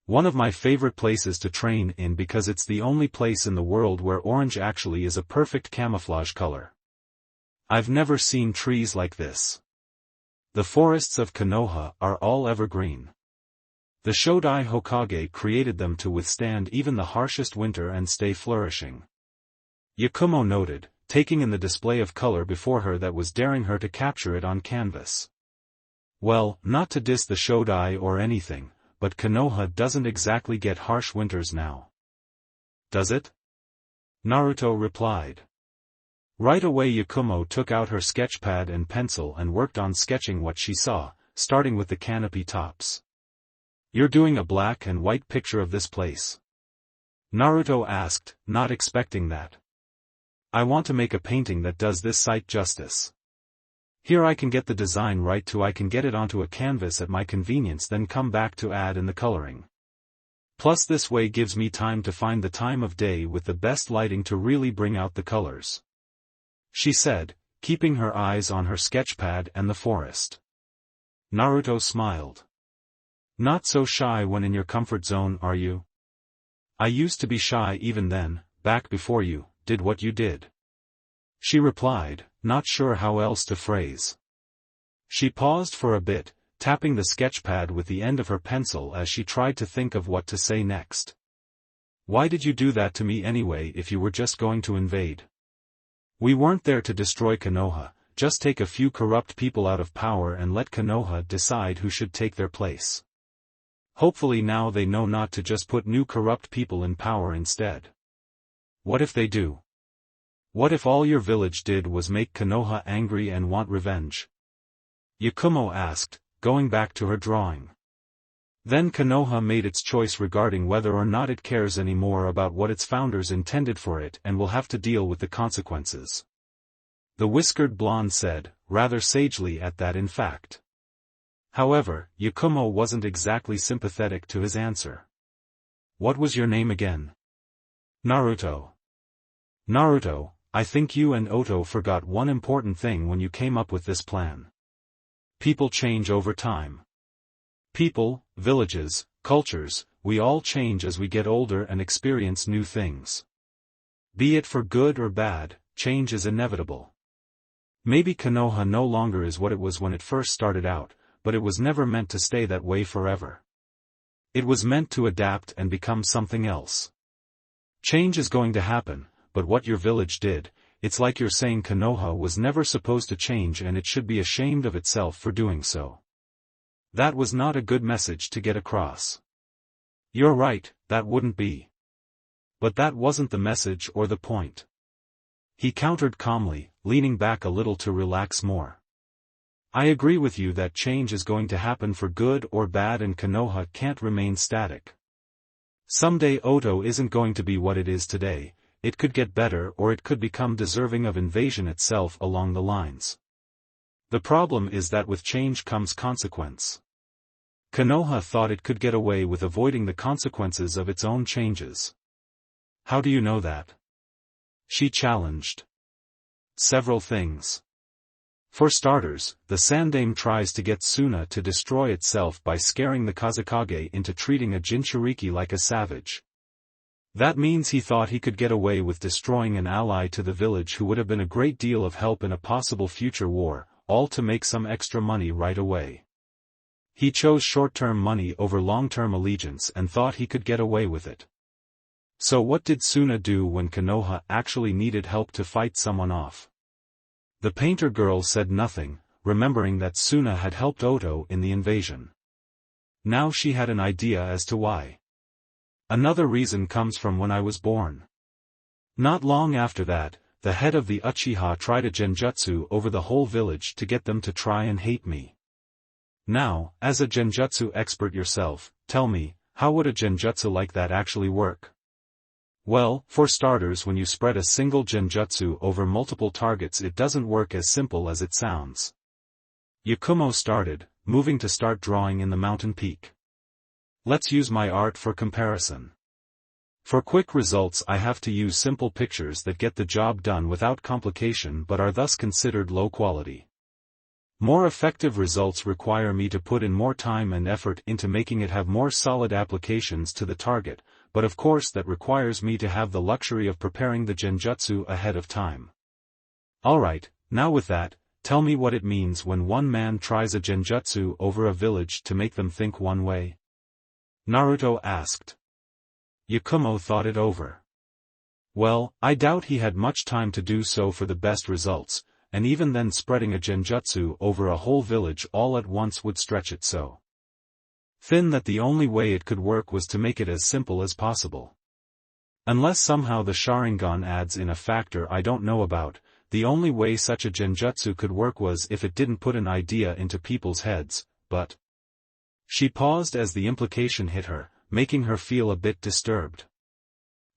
Speaker 1: One of my favorite places to train in because it's the only place in the world where orange actually is a perfect camouflage color. I've never seen trees like this. The forests of Konoha are all evergreen. The Shodai Hokage created them to withstand even the harshest winter and stay flourishing." Yakumo noted, taking in the display of color before her that was daring her to capture it on canvas. "Well, not to diss the Shodai or anything, but Konoha doesn't exactly get harsh winters now." "Does it?" Naruto replied. Right away Yakumo took out her sketchpad and pencil and worked on sketching what she saw, starting with the canopy tops. "You're doing a black and white picture of this place?" Naruto asked, not expecting that. "I want to make a painting that does this site justice. Here I can get the design right too I can get it onto a canvas at my convenience then come back to add in the coloring. Plus this way gives me time to find the time of day with the best lighting to really bring out the colors," she said, keeping her eyes on her sketchpad and the forest. Naruto smiled. "Not so shy when in your comfort zone, are you?" "I used to be shy even then, back before you did what you did," she replied, not sure how else to phrase. She paused for a bit, tapping the sketchpad with the end of her pencil as she tried to think of what to say next. "Why did you do that to me anyway if you were just going to invade? We weren't there to destroy Konoha, just take a few corrupt people out of power and let Konoha decide who should take their place. Hopefully now they know not to just put new corrupt people in power instead. What if they do? What if all your village did was make Konoha angry and want revenge?" Yakumo asked, going back to her drawing. "Then Konoha made its choice regarding whether or not it cares anymore about what its founders intended for it and will have to deal with the consequences," the whiskered blonde said, rather sagely at that in fact. However, Yakumo wasn't exactly sympathetic to his answer. "What was your name again?" "Naruto." "Naruto, I think you and Oto forgot one important thing when you came up with this plan. People change over time. People, villages, cultures, we all change as we get older and experience new things. Be it for good or bad, change is inevitable. Maybe Konoha no longer is what it was when it first started out, but it was never meant to stay that way forever. It was meant to adapt and become something else. Change is going to happen, but what your village did, it's like you're saying Konoha was never supposed to change and it should be ashamed of itself for doing so. That was not a good message to get across. You're right, that wouldn't be. But that wasn't the message or the point. He countered calmly, leaning back a little to relax more. I agree with you that change is going to happen for good or bad and Konoha can't remain static. Someday Oto isn't going to be what it is today, it could get better or it could become deserving of invasion itself along the lines. The problem is that with change comes consequence. Konoha thought it could get away with avoiding the consequences of its own changes. How do you know that? She challenged. Several things. For starters, the Sandaime tries to get Suna to destroy itself by scaring the Kazekage into treating a Jinchuriki like a savage. That means he thought he could get away with destroying an ally to the village who would have been a great deal of help in a possible future war, all to make some extra money right away. He chose short-term money over long-term allegiance and thought he could get away with it. So what did Suna do when Konoha actually needed help to fight someone off? The painter girl said nothing, remembering that Suna had helped Oto in the invasion. Now she had an idea as to why. Another reason comes from when I was born. Not long after that, the head of the Uchiha tried a genjutsu over the whole village to get them to try and hate me. Now, as a genjutsu expert yourself, tell me, how would a genjutsu like that actually work? Well, for starters, when you spread a single genjutsu over multiple targets it doesn't work as simple as it sounds. Yakumo started, moving to start drawing in the mountain peak. Let's use my art for comparison. For quick results I have to use simple pictures that get the job done without complication but are thus considered low quality. More effective results require me to put in more time and effort into making it have more solid applications to the target, but of course that requires me to have the luxury of preparing the genjutsu ahead of time. Alright, now with that, tell me what it means when one man tries a genjutsu over a village to make them think one way. Naruto asked. Yakumo thought it over. Well, I doubt he had much time to do so for the best results, and even then spreading a genjutsu over a whole village all at once would stretch it so thin that the only way it could work was to make it as simple as possible. Unless somehow the Sharingan adds in a factor I don't know about, the only way such a genjutsu could work was if it didn't put an idea into people's heads, but... She paused as the implication hit her, making her feel a bit disturbed.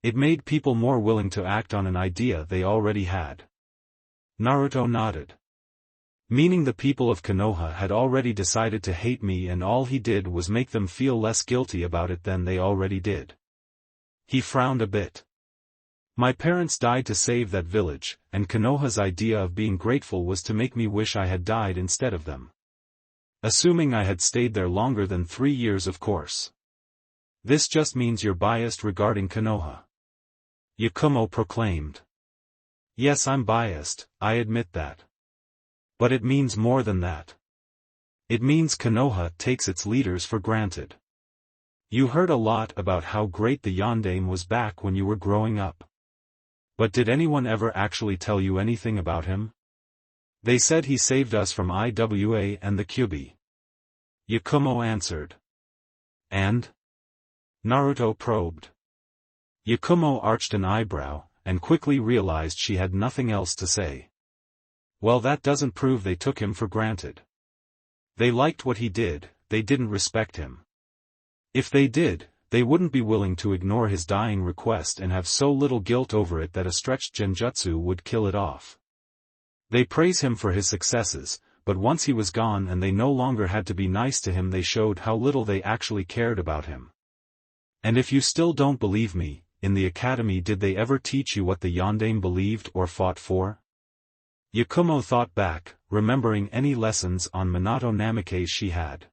Speaker 1: It made people more willing to act on an idea they already had. Naruto nodded. Meaning the people of Konoha had already decided to hate me and all he did was make them feel less guilty about it than they already did. He frowned a bit. My parents died to save that village, and Konoha's idea of being grateful was to make me wish I had died instead of them. Assuming I had stayed there longer than 3 years, of course. This just means you're biased regarding Konoha. Yakumo proclaimed. Yes, I'm biased, I admit that. But it means more than that. It means Konoha takes its leaders for granted. You heard a lot about how great the Yondaime was back when you were growing up. But did anyone ever actually tell you anything about him? They said he saved us from Iwa and the Kyuubi. Yakumo answered. And? Naruto probed. Yakumo arched an eyebrow, and quickly realized she had nothing else to say. Well, that doesn't prove they took him for granted. They liked what he did, they didn't respect him. If they did, they wouldn't be willing to ignore his dying request and have so little guilt over it that a stretched genjutsu would kill it off. They praise him for his successes, but once he was gone and they no longer had to be nice to him, they showed how little they actually cared about him. And if you still don't believe me, in the academy did they ever teach you what the Yondaime believed or fought for? Yakumo thought back, remembering any lessons on Minato Namikaze she had.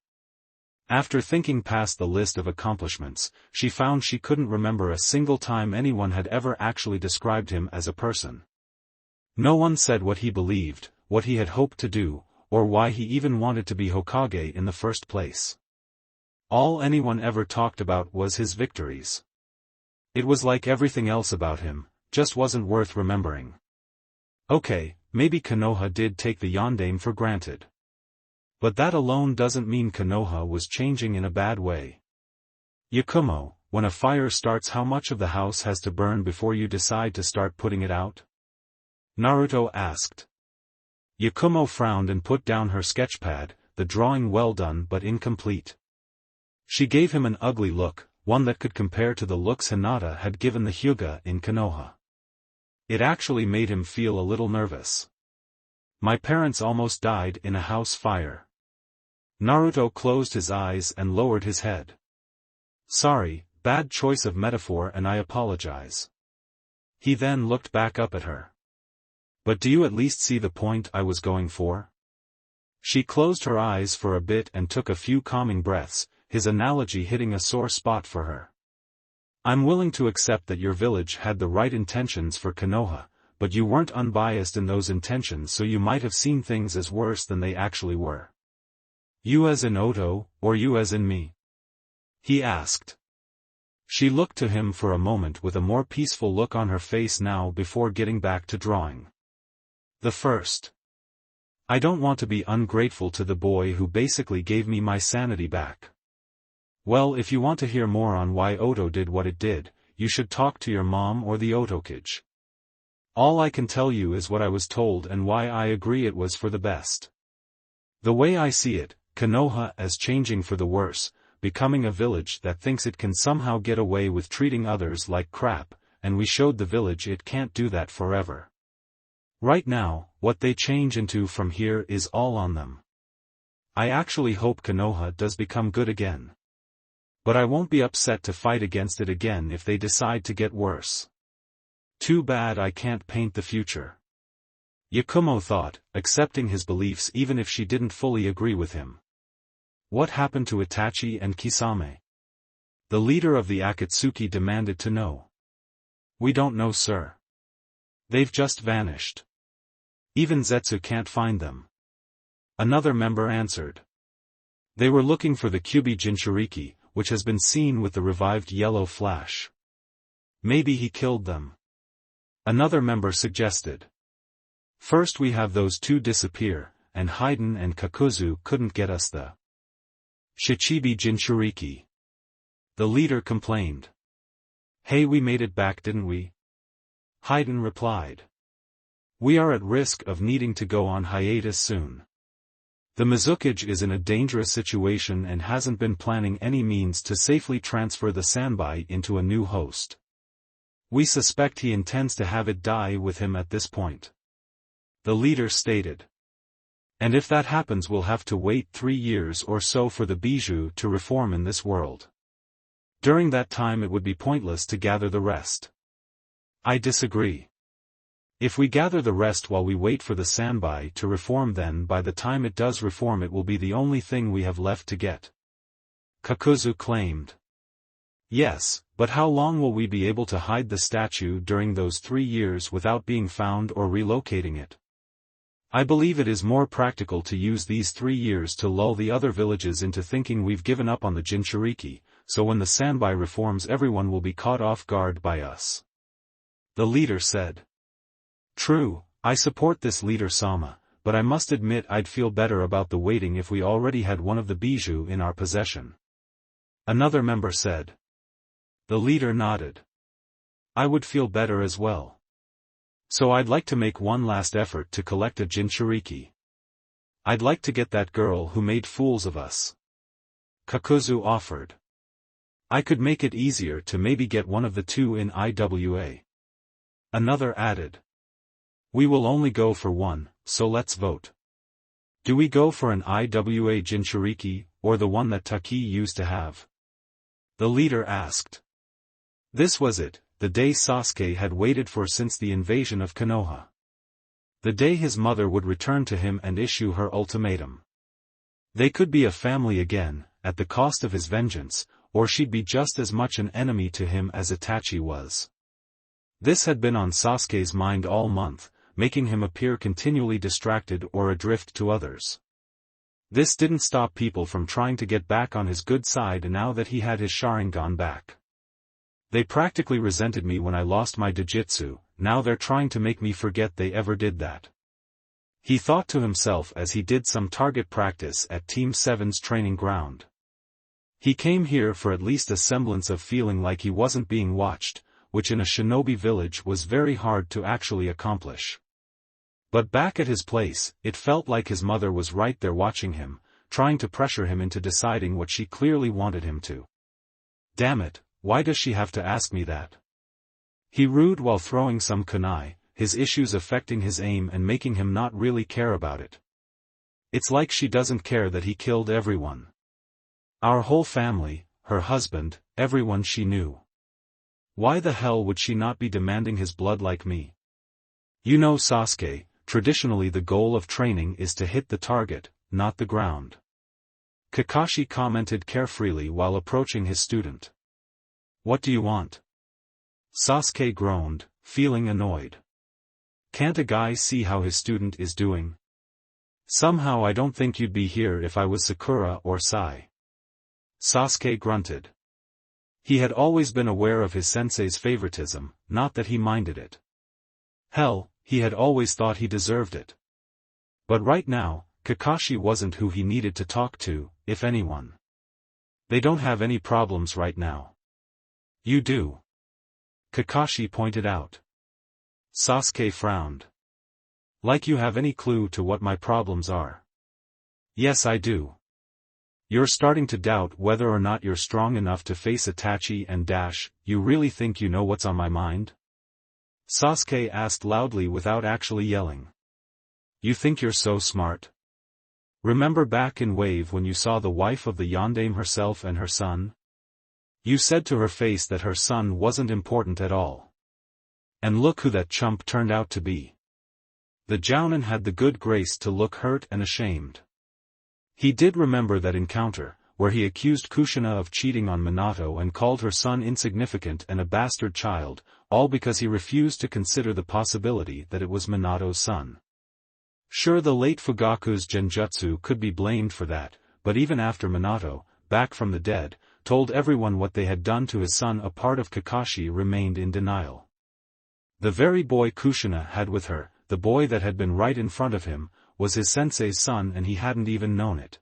Speaker 1: After thinking past the list of accomplishments, she found she couldn't remember a single time anyone had ever actually described him as a person. No one said what he believed, what he had hoped to do, or why he even wanted to be Hokage in the first place. All anyone ever talked about was his victories. It was like everything else about him, just wasn't worth remembering. Okay, maybe Konoha did take the yondaime for granted. But that alone doesn't mean Konoha was changing in a bad way. Yakumo, when a fire starts, how much of the house has to burn before you decide to start putting it out? Naruto asked. Yakumo frowned and put down her sketchpad, the drawing well done but incomplete. She gave him an ugly look, one that could compare to the looks Hinata had given the Hyuga in Konoha. It actually made him feel a little nervous. My parents almost died in a house fire. Naruto closed his eyes and lowered his head. Sorry, bad choice of metaphor and I apologize. He then looked back up at her. But do you at least see the point I was going for? She closed her eyes for a bit and took a few calming breaths, his analogy hitting a sore spot for her. I'm willing to accept that your village had the right intentions for Konoha, but you weren't unbiased in those intentions, so you might have seen things as worse than they actually were. You as in Oto, or you as in me? He asked. She looked to him for a moment with a more peaceful look on her face now before getting back to drawing. The first. I don't want to be ungrateful to the boy who basically gave me my sanity back. Well, if you want to hear more on why Oto did what it did, you should talk to your mom or the Otokage. All I can tell you is what I was told and why I agree it was for the best. The way I see it, Konoha as changing for the worse, becoming a village that thinks it can somehow get away with treating others like crap, and we showed the village it can't do that forever. Right now, what they change into from here is all on them. I actually hope Konoha does become good again. But I won't be upset to fight against it again if they decide to get worse. Too bad I can't paint the future. Yakumo thought, accepting his beliefs even if she didn't fully agree with him. What happened to Itachi and Kisame? The leader of the Akatsuki demanded to know. We don't know, sir. They've just vanished. Even Zetsu can't find them. Another member answered. They were looking for the Kyubi Jinchuriki, which has been seen with the revived yellow flash. Maybe he killed them. Another member suggested. First we have those two disappear, and Haiden and Kakuzu couldn't get us the Shichibi Jinchuriki. The leader complained. Hey, we made it back, didn't we? Haiden replied. We are at risk of needing to go on hiatus soon. The Mizukage is in a dangerous situation and hasn't been planning any means to safely transfer the Sanbai into a new host. We suspect he intends to have it die with him at this point. The leader stated. And if that happens, we'll have to wait 3 years or so for the Bijou to reform in this world. During that time it would be pointless to gather the rest. I disagree. If we gather the rest while we wait for the Sanbai to reform, then by the time it does reform it will be the only thing we have left to get. Kakuzu claimed. Yes, but how long will we be able to hide the statue during those 3 years without being found or relocating it? I believe it is more practical to use these 3 years to lull the other villages into thinking we've given up on the Jinchuriki, so when the Sanbai reforms everyone will be caught off guard by us. The leader said. True, I support this leader Sama, but I must admit I'd feel better about the waiting if we already had one of the Bijou in our possession. Another member said. The leader nodded. I would feel better as well. So I'd like to make one last effort to collect a Jinchuriki. I'd like to get that girl who made fools of us. Kakuzu offered. I could make it easier to maybe get one of the two in IWA. Another added. We will only go for one, so let's vote. Do we go for an IWA Jinchuriki, or the one that Taki used to have? The leader asked. This was it, the day Sasuke had waited for since the invasion of Konoha. The day his mother would return to him and issue her ultimatum. They could be a family again, at the cost of his vengeance, or she'd be just as much an enemy to him as Itachi was. This had been on Sasuke's mind all month, making him appear continually distracted or adrift to others. This didn't stop people from trying to get back on his good side now that he had his Sharingan back. They practically resented me when I lost my Jujutsu, now they're trying to make me forget they ever did that. He thought to himself as he did some target practice at Team 7's training ground. He came here for at least a semblance of feeling like he wasn't being watched, which in a shinobi village was very hard to actually accomplish. But back at his place, it felt like his mother was right there watching him, trying to pressure him into deciding what she clearly wanted him to. Damn it, why does she have to ask me that? He rued while throwing some kunai, his issues affecting his aim and making him not really care about it. It's like she doesn't care that he killed everyone. Our whole family, her husband, everyone she knew. Why the hell would she not be demanding his blood like me? You know, Sasuke, traditionally the goal of training is to hit the target, not the ground. Kakashi commented carefreely while approaching his student. What do you want? Sasuke groaned, feeling annoyed. Can't a guy see how his student is doing? Somehow I don't think you'd be here if I was Sakura or Sai. Sasuke grunted. He had always been aware of his sensei's favoritism, not that he minded it. Hell, he had always thought he deserved it. But right now, Kakashi wasn't who he needed to talk to, if anyone. They don't have any problems right now. You do. Kakashi pointed out. Sasuke frowned. Like you have any clue to what my problems are. Yes, I do. You're starting to doubt whether or not you're strong enough to face Itachi and Dash. You really think you know what's on my mind? Sasuke asked loudly without actually yelling. You think you're so smart? Remember back in Wave when you saw the wife of the Yondaime herself and her son? You said to her face that her son wasn't important at all. And look who that chump turned out to be. The Jounin had the good grace to look hurt and ashamed. He did remember that encounter, where he accused Kushina of cheating on Minato and called her son insignificant and a bastard child, all because he refused to consider the possibility that it was Minato's son. Sure, the late Fugaku's genjutsu could be blamed for that, but even after Minato, back from the dead, told everyone what they had done to his son, a part of Kakashi remained in denial. The very boy Kushina had with her, the boy that had been right in front of him, was his sensei's son and he hadn't even known it.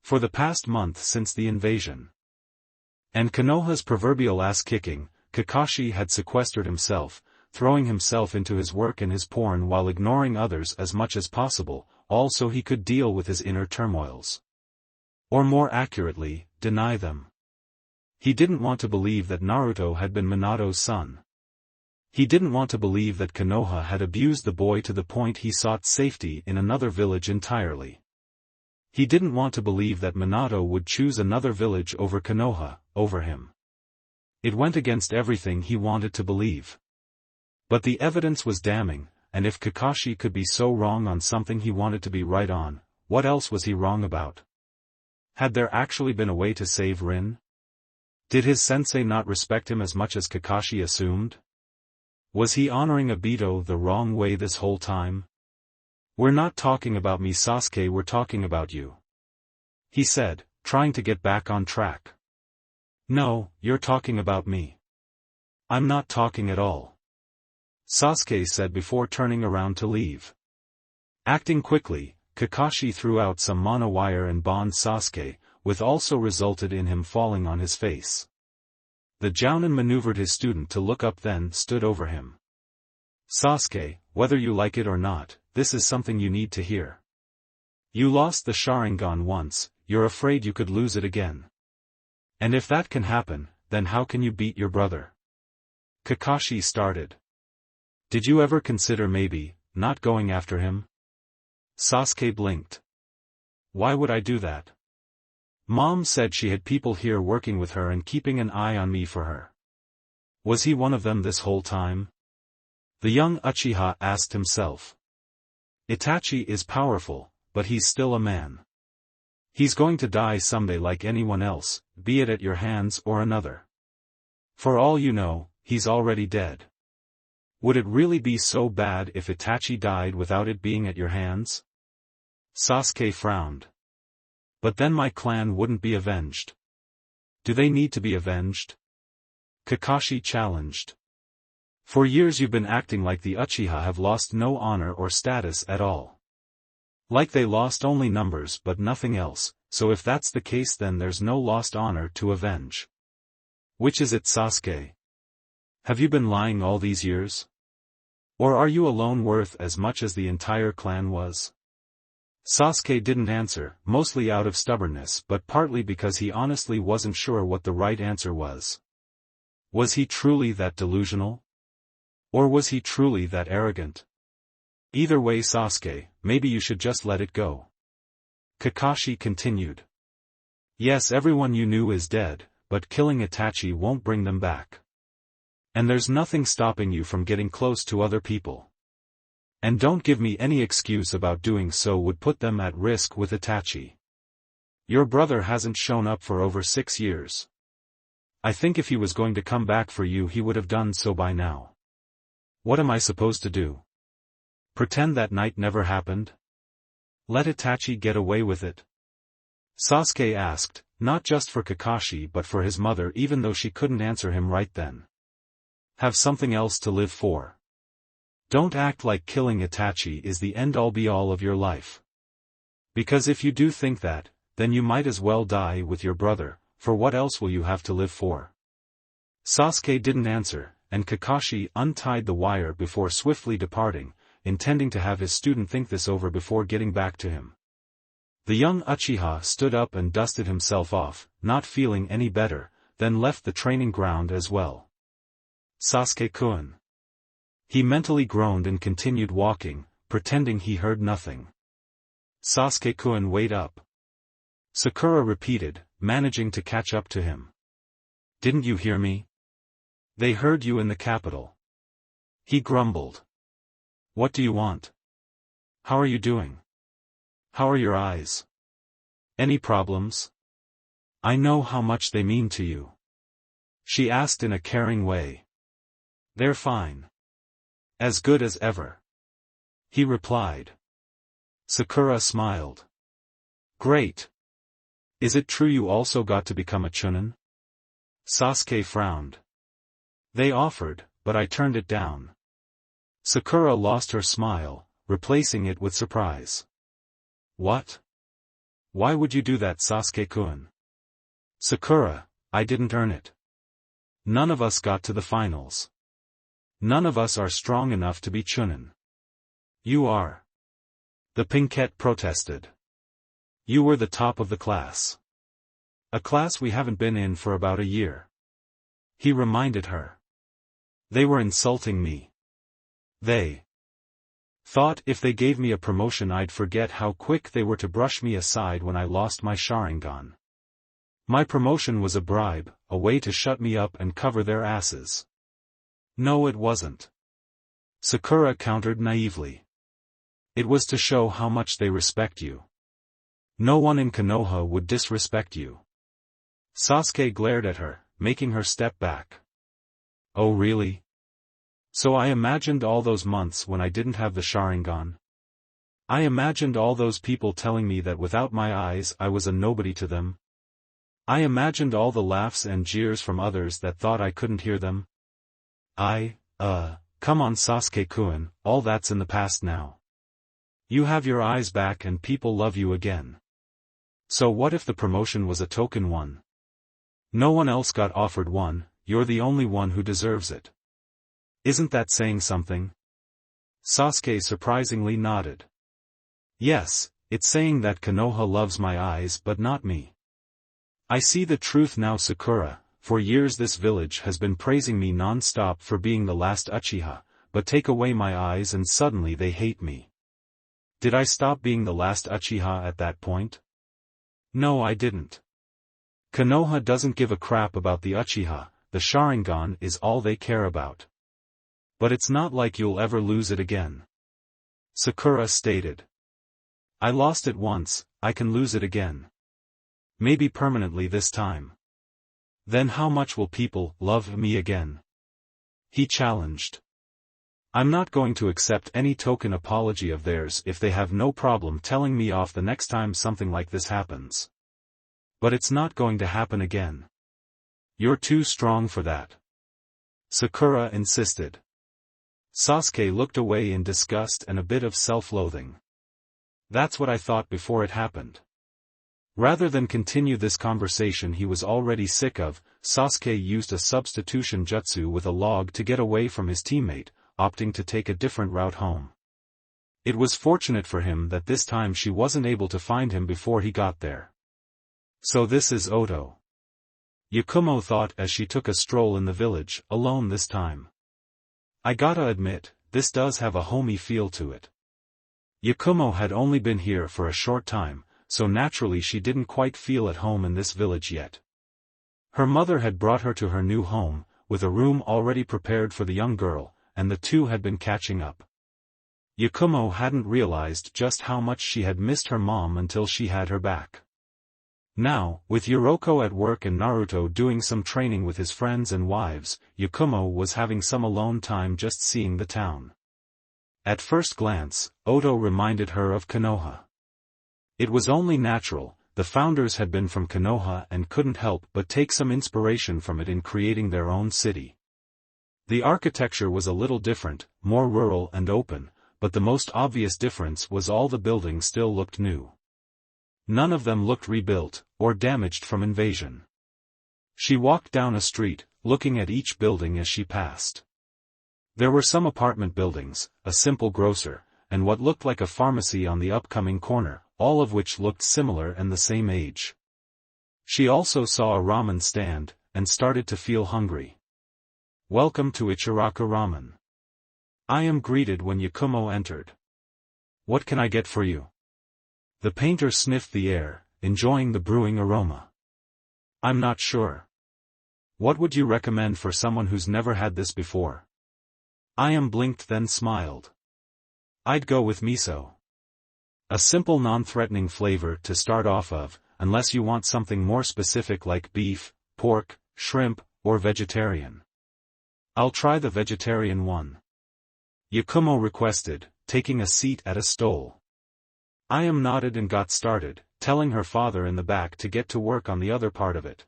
Speaker 1: For the past month since the invasion. And Konoha's proverbial ass-kicking, Kakashi had sequestered himself, throwing himself into his work and his porn while ignoring others as much as possible, all so he could deal with his inner turmoils. Or more accurately, deny them. He didn't want to believe that Naruto had been Minato's son. He didn't want to believe that Konoha had abused the boy to the point he sought safety in another village entirely. He didn't want to believe that Minato would choose another village over Konoha, over him. It went against everything he wanted to believe. But the evidence was damning, and if Kakashi could be so wrong on something he wanted to be right on, what else was he wrong about? Had there actually been a way to save Rin? Did his sensei not respect him as much as Kakashi assumed? Was he honoring Obito the wrong way this whole time? We're not talking about me, Sasuke, we're talking about you. He said, trying to get back on track. No, you're talking about me. I'm not talking at all. Sasuke said before turning around to leave. Acting quickly, Kakashi threw out some mana wire and bound Sasuke, which also resulted in him falling on his face. The Jounin maneuvered his student to look up, then stood over him. Sasuke, whether you like it or not, this is something you need to hear. You lost the Sharingan once, you're afraid you could lose it again. And if that can happen, then how can you beat your brother? Kakashi started. Did you ever consider maybe, not going after him? Sasuke blinked. Why would I do that? Mom said she had people here working with her and keeping an eye on me for her. Was he one of them this whole time? The young Uchiha asked himself. Itachi is powerful, but he's still a man. He's going to die someday like anyone else, be it at your hands or another. For all you know, he's already dead. Would it really be so bad if Itachi died without it being at your hands? Sasuke frowned. But then my clan wouldn't be avenged. Do they need to be avenged? Kakashi challenged. For years you've been acting like the Uchiha have lost no honor or status at all. Like they lost only numbers but nothing else, so if that's the case then there's no lost honor to avenge. Which is it, Sasuke? Have you been lying all these years? Or are you alone worth as much as the entire clan was? Sasuke didn't answer, mostly out of stubbornness but partly because he honestly wasn't sure what the right answer was. Was he truly that delusional? Or was he truly that arrogant? Either way, Sasuke, maybe you should just let it go. Kakashi continued. Yes, everyone you knew is dead, but killing Itachi won't bring them back. And there's nothing stopping you from getting close to other people. And don't give me any excuse about doing so would put them at risk with Itachi. Your brother hasn't shown up for over 6 years. I think if he was going to come back for you he would have done so by now. What am I supposed to do? Pretend that night never happened? Let Itachi get away with it? Sasuke asked, not just for Kakashi but for his mother, even though she couldn't answer him right then. Have something else to live for. Don't act like killing Itachi is the end-all be-all of your life. Because if you do think that, then you might as well die with your brother, for what else will you have to live for? Sasuke didn't answer, and Kakashi untied the wire before swiftly departing, intending to have his student think this over before getting back to him. The young Uchiha stood up and dusted himself off, not feeling any better, then left the training ground as well. Sasuke-kun. He mentally groaned and continued walking, pretending he heard nothing. Sasuke-kun, wait up. Sakura repeated, managing to catch up to him. Didn't you hear me? They heard you in the capital. He grumbled. What do you want? How are you doing? How are your eyes? Any problems? I know how much they mean to you. She asked in a caring way. They're fine. As good as ever. He replied. Sakura smiled. Great. Is it true you also got to become a chunin? Sasuke frowned. They offered, but I turned it down. Sakura lost her smile, replacing it with surprise. What? Why would you do that, Sasuke-kun? Sakura, I didn't earn it. None of us got to the finals. None of us are strong enough to be chunin. You are. The Pinkette protested. You were the top of the class. A class we haven't been in for about a year. He reminded her. They were insulting me. They thought if they gave me a promotion I'd forget how quick they were to brush me aside when I lost my Sharingan. My promotion was a bribe, a way to shut me up and cover their asses. No, it wasn't. Sakura countered naively. It was to show how much they respect you. No one in Konoha would disrespect you. Sasuke glared at her, making her step back. Oh really? So I imagined all those months when I didn't have the Sharingan. I imagined all those people telling me that without my eyes I was a nobody to them. I imagined all the laughs and jeers from others that thought I couldn't hear them. Come on Sasuke-kun, all that's in the past now. You have your eyes back and people love you again. So what if the promotion was a token one? No one else got offered one, you're the only one who deserves it. Isn't that saying something? Sasuke surprisingly nodded. Yes, it's saying that Konoha loves my eyes but not me. I see the truth now, Sakura. For years this village has been praising me non-stop for being the last Uchiha, but take away my eyes and suddenly they hate me. Did I stop being the last Uchiha at that point? No, I didn't. Konoha doesn't give a crap about the Uchiha, the Sharingan is all they care about. But it's not like you'll ever lose it again. Sakura stated. I lost it once, I can lose it again. Maybe permanently this time. Then how much will people love me again? He challenged. I'm not going to accept any token apology of theirs if they have no problem telling me off the next time something like this happens. But it's not going to happen again. You're too strong for that. Sakura insisted. Sasuke looked away in disgust and a bit of self-loathing. That's what I thought before it happened. Rather than continue this conversation he was already sick of, Sasuke used a substitution jutsu with a log to get away from his teammate, opting to take a different route home. It was fortunate for him that this time she wasn't able to find him before he got there. So this is Oto. Yakumo thought as she took a stroll in the village, alone this time. I gotta admit, this does have a homey feel to it. Yakumo had only been here for a short time, so naturally she didn't quite feel at home in this village yet. Her mother had brought her to her new home, with a room already prepared for the young girl, and the two had been catching up. Yakumo hadn't realized just how much she had missed her mom until she had her back. Now, with Yoroko at work and Naruto doing some training with his friends and wives, Yakumo was having some alone time just seeing the town. At first glance, Oto reminded her of Konoha. It was only natural, the founders had been from Konoha and couldn't help but take some inspiration from it in creating their own city. The architecture was a little different, more rural and open, but the most obvious difference was all the buildings still looked new. None of them looked rebuilt, or damaged from invasion. She walked down a street, looking at each building as she passed. There were some apartment buildings, a simple grocer, and what looked like a pharmacy on the upcoming corner, all of which looked similar and the same age. She also saw a ramen stand, and started to feel hungry. Welcome to Ichiraku Ramen. I am greeted when Yakumo entered. What can I get for you? The painter sniffed the air, enjoying the brewing aroma. I'm not sure. What would you recommend for someone who's never had this before? I am blinked then smiled. I'd go with miso. A simple non-threatening flavor to start off of, unless you want something more specific like beef, pork, shrimp, or vegetarian. I'll try the vegetarian one. Yakumo requested, taking a seat at a stole. I am nodded and got started, telling her father in the back to get to work on the other part of it.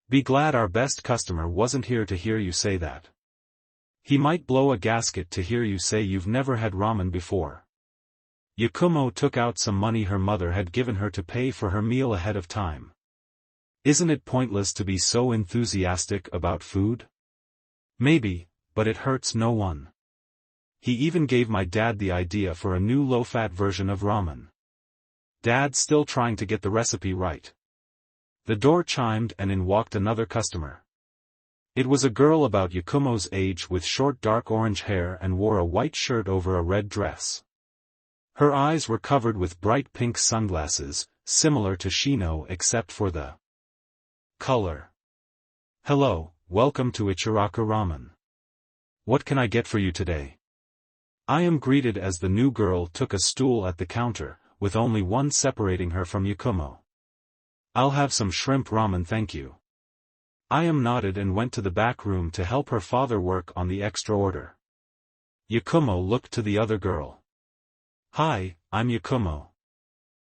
Speaker 1: Be glad our best customer wasn't here to hear you say that. He might blow a gasket to hear you say you've never had ramen before. Yakumo took out some money her mother had given her to pay for her meal ahead of time. Isn't it pointless to be so enthusiastic about food? Maybe, but it hurts no one. He even gave my dad the idea for a new low-fat version of ramen. Dad's still trying to get the recipe right. The door chimed and in walked another customer. It was a girl about Yakumo's age with short dark orange hair and wore a white shirt over a red dress. Her eyes were covered with bright pink sunglasses, similar to Shino except for the color. Hello, welcome to Ichiraku Ramen. What can I get for you today? I am greeted as the new girl took a stool at the counter, with only one separating her from Yakumo. I'll have some shrimp ramen thank you. I am nodded and went to the back room to help her father work on the extra order. Yakumo looked to the other girl. Hi, I'm Yakumo.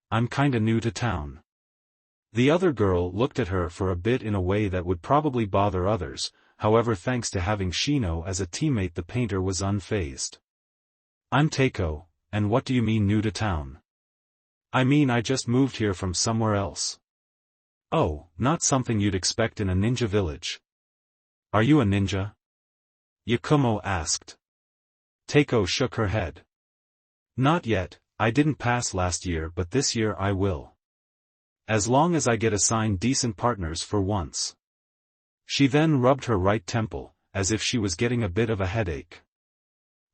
Speaker 1: I'm kinda new to town. The other girl looked at her for a bit in a way that would probably bother others, however thanks to having Shino as a teammate the painter was unfazed. I'm Takeo, and what do you mean new to town? I mean I just moved here from somewhere else. Oh, not something you'd expect in a ninja village. Are you a ninja? Yakumo asked. Takeo shook her head. Not yet, I didn't pass last year but this year I will. As long as I get assigned decent partners for once. She then rubbed her right temple, as if she was getting a bit of a headache.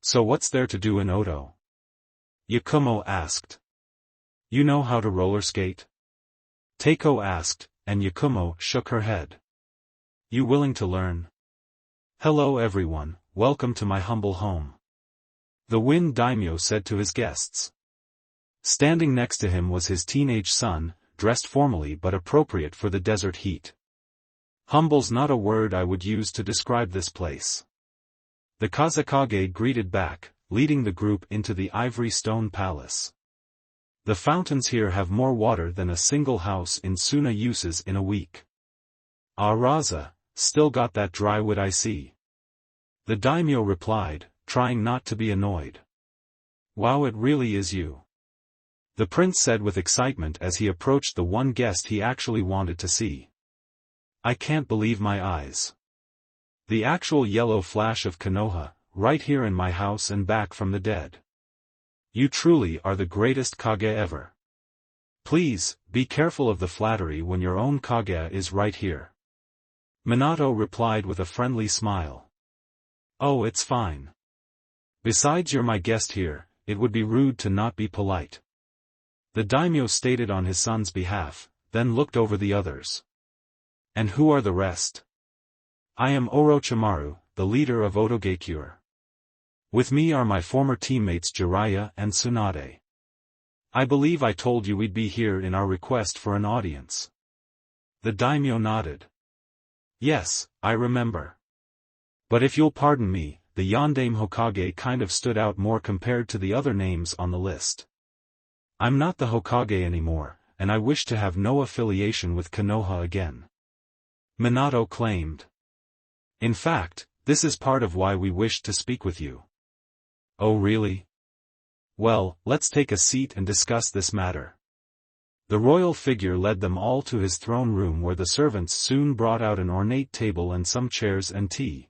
Speaker 1: So what's there to do in Oto? Yakumo asked. You know how to roller skate? Takeo asked, and Yakumo shook her head. You willing to learn? Hello everyone, welcome to my humble home. The Wind Daimyo said to his guests. Standing next to him was his teenage son, dressed formally but appropriate for the desert heat. Humble's not a word I would use to describe this place. The Kazekage greeted back, leading the group into the ivory stone palace. The fountains here have more water than a single house in Suna uses in a week. Ah Raza, still got that dry wood I see. The daimyo replied, trying not to be annoyed. Wow, it really is you. The prince said with excitement as he approached the one guest he actually wanted to see. I can't believe my eyes. The actual yellow flash of Konoha, right here in my house and back from the dead. You truly are the greatest Kage ever. Please, be careful of the flattery when your own Kage is right here. Minato replied with a friendly smile. Oh, it's fine. Besides, you're my guest here, it would be rude to not be polite. The daimyo stated on his son's behalf, then looked over the others. And who are the rest? I am Orochimaru, the leader of Otogakure. With me are my former teammates Jiraiya and Tsunade. I believe I told you we'd be here in our request for an audience. The daimyo nodded. Yes, I remember. But if you'll pardon me, the Yondaime Hokage kind of stood out more compared to the other names on the list. I'm not the Hokage anymore, and I wish to have no affiliation with Konoha again. Minato claimed. In fact, this is part of why we wished to speak with you. Oh really? Well, let's take a seat and discuss this matter. The royal figure led them all to his throne room where the servants soon brought out an ornate table and some chairs and tea.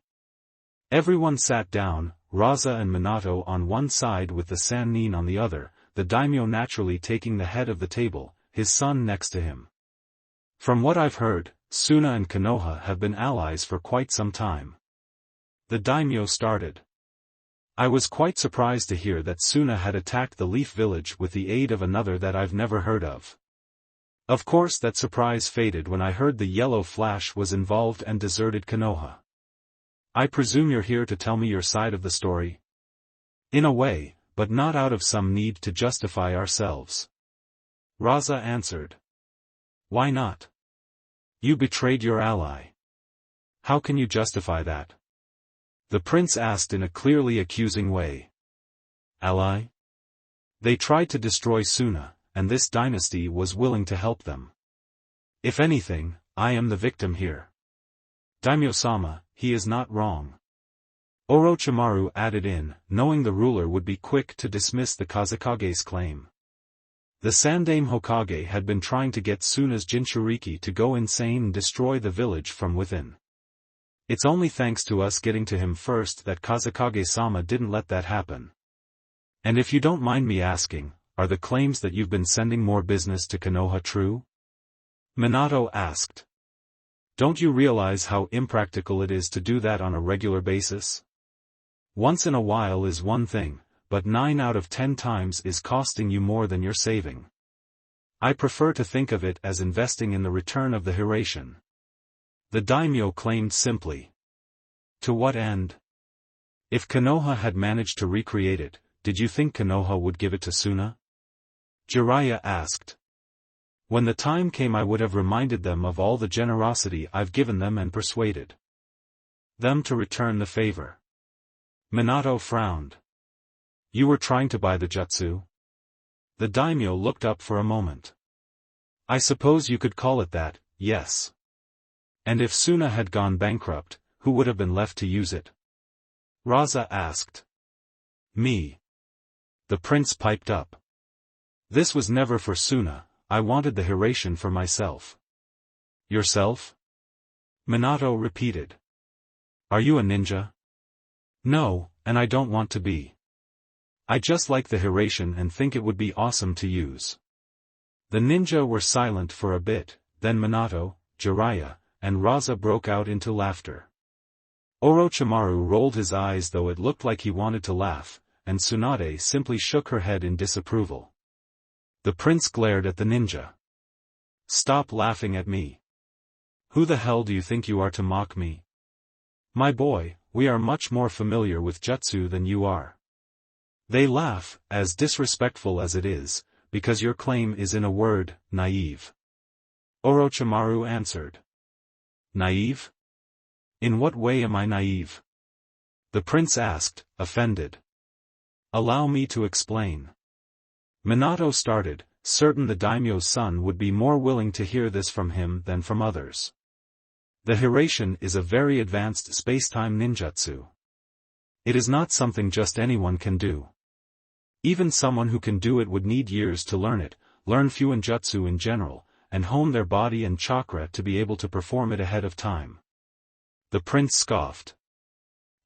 Speaker 1: Everyone sat down, Raza and Minato on one side with the Sannin on the other, the daimyo naturally taking the head of the table, his son next to him. From what I've heard, Suna and Konoha have been allies for quite some time. The daimyo started. I was quite surprised to hear that Suna had attacked the Leaf Village with the aid of another that I've never heard of. Of course that surprise faded when I heard the Yellow Flash was involved and deserted Konoha. I presume you're here to tell me your side of the story? In a way, but not out of some need to justify ourselves. Raza answered. Why not? You betrayed your ally. How can you justify that? The prince asked in a clearly accusing way. Ally? They tried to destroy Suna, and this dynasty was willing to help them. If anything, I am the victim here. Daimyo-sama, he is not wrong. Orochimaru added in, knowing the ruler would be quick to dismiss the Kazekage's claim. The Sandaime Hokage had been trying to get Suna's Jinchuriki to go insane and destroy the village from within. It's only thanks to us getting to him first that Kazekage-sama didn't let that happen. And if you don't mind me asking, are the claims that you've been sending more business to Konoha true? Minato asked. Don't you realize how impractical it is to do that on a regular basis? Once in a while is one thing, but 9 out of 10 times is costing you more than you're saving. I prefer to think of it as investing in the return of the Hiration. The daimyo claimed simply. To what end? If Konoha had managed to recreate it, did you think Konoha would give it to Suna? Jiraiya asked. When the time came I would have reminded them of all the generosity I've given them and persuaded them to return the favor. Minato frowned. You were trying to buy the jutsu? The daimyo looked up for a moment. I suppose you could call it that, yes. And if Suna had gone bankrupt, who would have been left to use it? Raza asked. Me. The prince piped up. This was never for Suna, I wanted the Hiration for myself. Yourself? Minato repeated. Are you a ninja? No, and I don't want to be. I just like the Hiration and think it would be awesome to use. The ninja were silent for a bit, then Minato, Jiraiya, and Raza broke out into laughter. Orochimaru rolled his eyes though it looked like he wanted to laugh, and Tsunade simply shook her head in disapproval. The prince glared at the ninja. Stop laughing at me. Who the hell do you think you are to mock me? My boy, we are much more familiar with jutsu than you are. They laugh, as disrespectful as it is, because your claim is in a word, naive. Orochimaru answered. Naive? In what way am I naive? The prince asked, offended. Allow me to explain. Minato started, certain the daimyo's son would be more willing to hear this from him than from others. The Hiration is a very advanced space-time ninjutsu. It is not something just anyone can do. Even someone who can do it would need years to learn it, learn Fuinjutsu in general, and hone their body and chakra to be able to perform it ahead of time. The prince scoffed.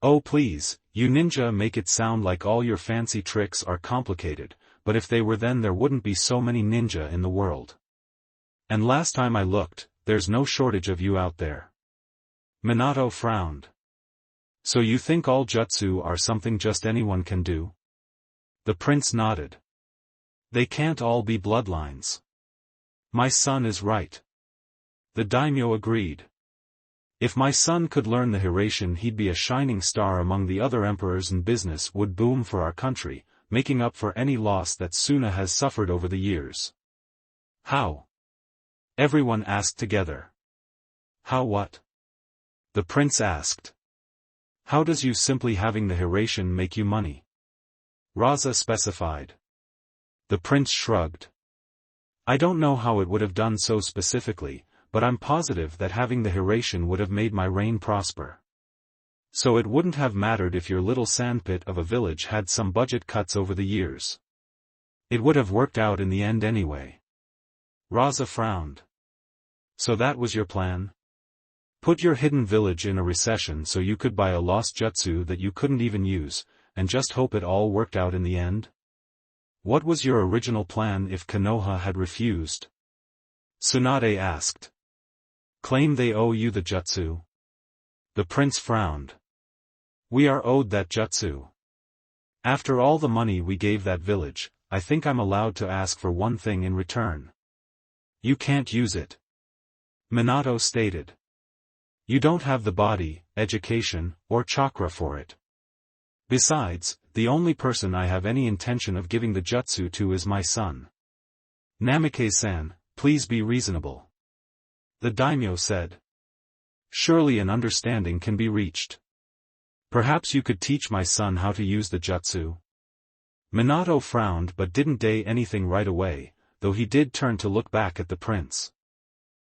Speaker 1: Oh please, you ninja make it sound like all your fancy tricks are complicated, but if they were then there wouldn't be so many ninja in the world. And last time I looked, there's no shortage of you out there. Minato frowned. So you think all jutsu are something just anyone can do? The prince nodded. They can't all be bloodlines. My son is right. The daimyo agreed. If my son could learn the Hiraishin, he'd be a shining star among the other emperors, and business would boom for our country, making up for any loss that Suna has suffered over the years. How? Everyone asked together. How what? The prince asked. How does you simply having the Hiraishin make you money? Raza specified. The prince shrugged. I don't know how it would have done so specifically, but I'm positive that having the Hiraishin would have made my reign prosper. So it wouldn't have mattered if your little sandpit of a village had some budget cuts over the years. It would have worked out in the end anyway. Raza frowned. So that was your plan? Put your hidden village in a recession so you could buy a lost jutsu that you couldn't even use, and just hope it all worked out in the end? What was your original plan if Konoha had refused? Tsunade asked. Claim they owe you the jutsu? The prince frowned. We are owed that jutsu. After all the money we gave that village, I think I'm allowed to ask for one thing in return. You can't use it. Minato stated. You don't have the body, education, or chakra for it. Besides, the only person I have any intention of giving the jutsu to is my son. Namikaze-san, please be reasonable. The daimyo said. Surely an understanding can be reached. Perhaps you could teach my son how to use the jutsu. Minato frowned but didn't say anything right away, though he did turn to look back at the prince.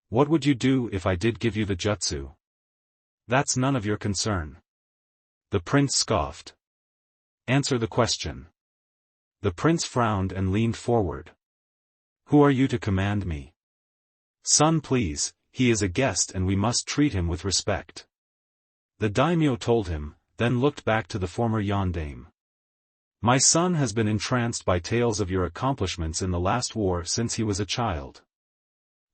Speaker 1: What would you do if I did give you the jutsu? That's none of your concern. The prince scoffed. Answer the question. The prince frowned and leaned forward. Who are you to command me? Son, please, he is a guest and we must treat him with respect. The daimyo told him, then looked back to the former yondaime. My son has been entranced by tales of your accomplishments in the last war since he was a child.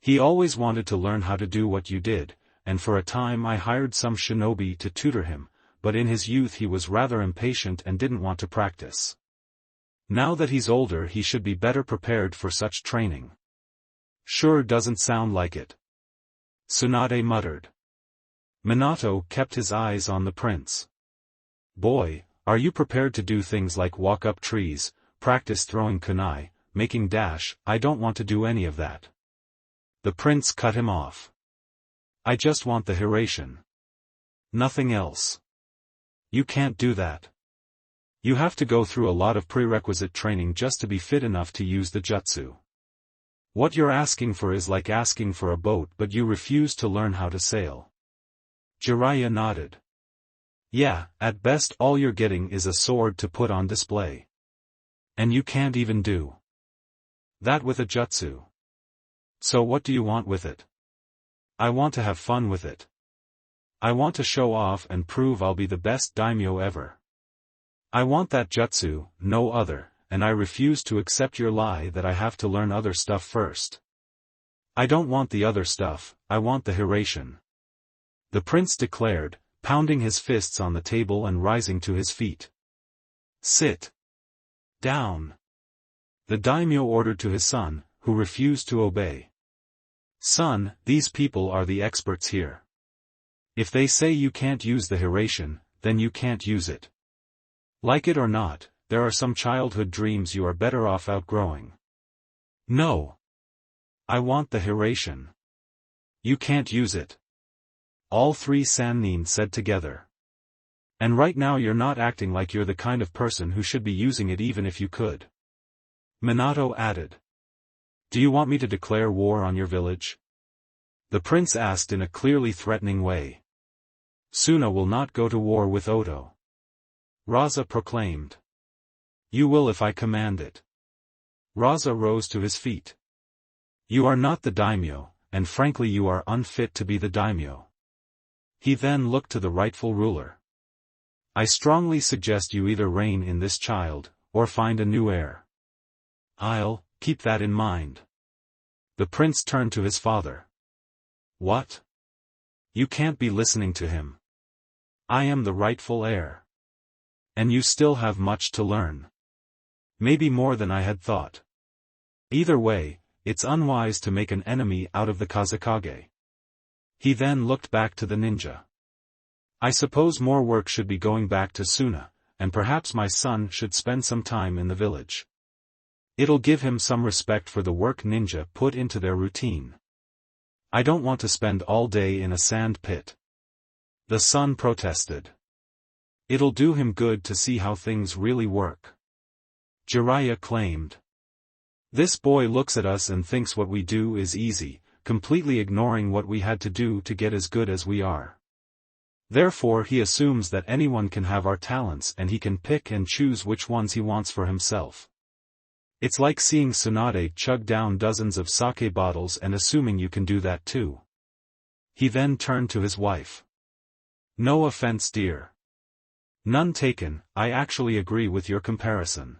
Speaker 1: He always wanted to learn how to do what you did, and for a time I hired some shinobi to tutor him, but in his youth he was rather impatient and didn't want to practice. Now that he's older he should be better prepared for such training. Sure doesn't sound like it. Tsunade muttered. Minato kept his eyes on the prince. Boy, are you prepared to do things like walk up trees, practice throwing kunai, making dash? I don't want to do any of that. The prince cut him off. I just want the Hiraishin. Nothing else. You can't do that. You have to go through a lot of prerequisite training just to be fit enough to use the jutsu. What you're asking for is like asking for a boat but you refuse to learn how to sail. Jiraiya nodded. Yeah, at best all you're getting is a sword to put on display. And you can't even do that with a jutsu. So what do you want with it? I want to have fun with it. I want to show off and prove I'll be the best daimyo ever. I want that jutsu, no other, and I refuse to accept your lie that I have to learn other stuff first. I don't want the other stuff, I want the Hiraishin. The prince declared, pounding his fists on the table and rising to his feet. Sit down. The daimyo ordered to his son, who refused to obey. Son, these people are the experts here. If they say you can't use the Hiraishin, then you can't use it. Like it or not, there are some childhood dreams you are better off outgrowing. No. I want the Hiraishin. You can't use it. All three sannin said together. And right now you're not acting like you're the kind of person who should be using it even if you could. Minato added. Do you want me to declare war on your village? The prince asked in a clearly threatening way. Suna will not go to war with Oto. Raza proclaimed. You will if I command it. Raza rose to his feet. You are not the daimyo, and frankly you are unfit to be the daimyo. He then looked to the rightful ruler. I strongly suggest you either reign in this child, or find a new heir. I'll keep that in mind. The prince turned to his father. What? You can't be listening to him. I am the rightful heir. And you still have much to learn. Maybe more than I had thought. Either way, it's unwise to make an enemy out of the Kazekage. He then looked back to the ninja. I suppose more work should be going back to Suna, and perhaps my son should spend some time in the village. It'll give him some respect for the work ninja put into their routine. I don't want to spend all day in a sand pit. The son protested. It'll do him good to see how things really work. Jiraiya claimed. This boy looks at us and thinks what we do is easy, completely ignoring what we had to do to get as good as we are. Therefore he assumes that anyone can have our talents and he can pick and choose which ones he wants for himself. It's like seeing Tsunade chug down dozens of sake bottles and assuming you can do that too. He then turned to his wife. No offense, dear. None taken, I actually agree with your comparison.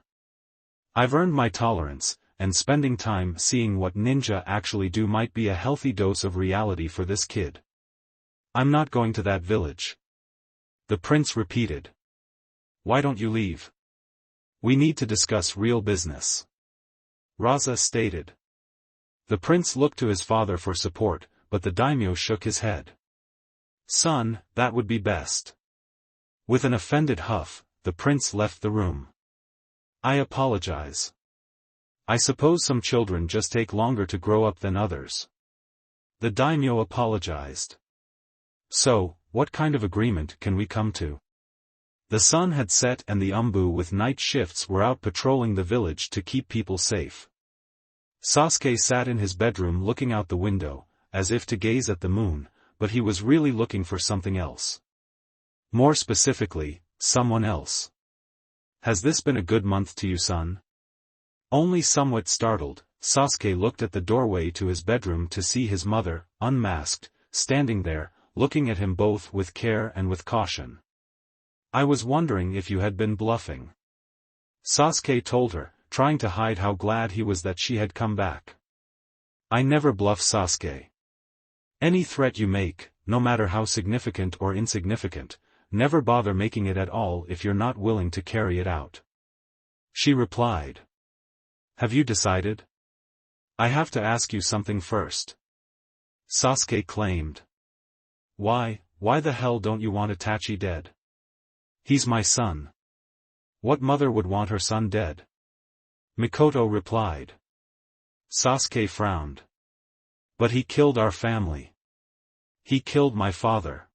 Speaker 1: I've earned my tolerance, and spending time seeing what ninja actually do might be a healthy dose of reality for this kid. I'm not going to that village. The prince repeated. Why don't you leave? We need to discuss real business. Raza stated. The prince looked to his father for support, but the daimyo shook his head. Son, that would be best. With an offended huff, the prince left the room. I apologize. I suppose some children just take longer to grow up than others. The daimyo apologized. So, what kind of agreement can we come to? The sun had set and the umbu with night shifts were out patrolling the village to keep people safe. Sasuke sat in his bedroom looking out the window, as if to gaze at the moon, but he was really looking for something else. More specifically, someone else. Has this been a good month to you, son? Only somewhat startled, Sasuke looked at the doorway to his bedroom to see his mother, unmasked, standing there, looking at him both with care and with caution. I was wondering if you had been bluffing. Sasuke told her, trying to hide how glad he was that she had come back. I never bluff, Sasuke. Any threat you make, no matter how significant or insignificant, never bother making it at all if you're not willing to carry it out. She replied. Have you decided? I have to ask you something first. Sasuke claimed. Why the hell don't you want Itachi dead? He's my son. What mother would want her son dead? Mikoto replied. Sasuke frowned. But he killed our family. He killed my father.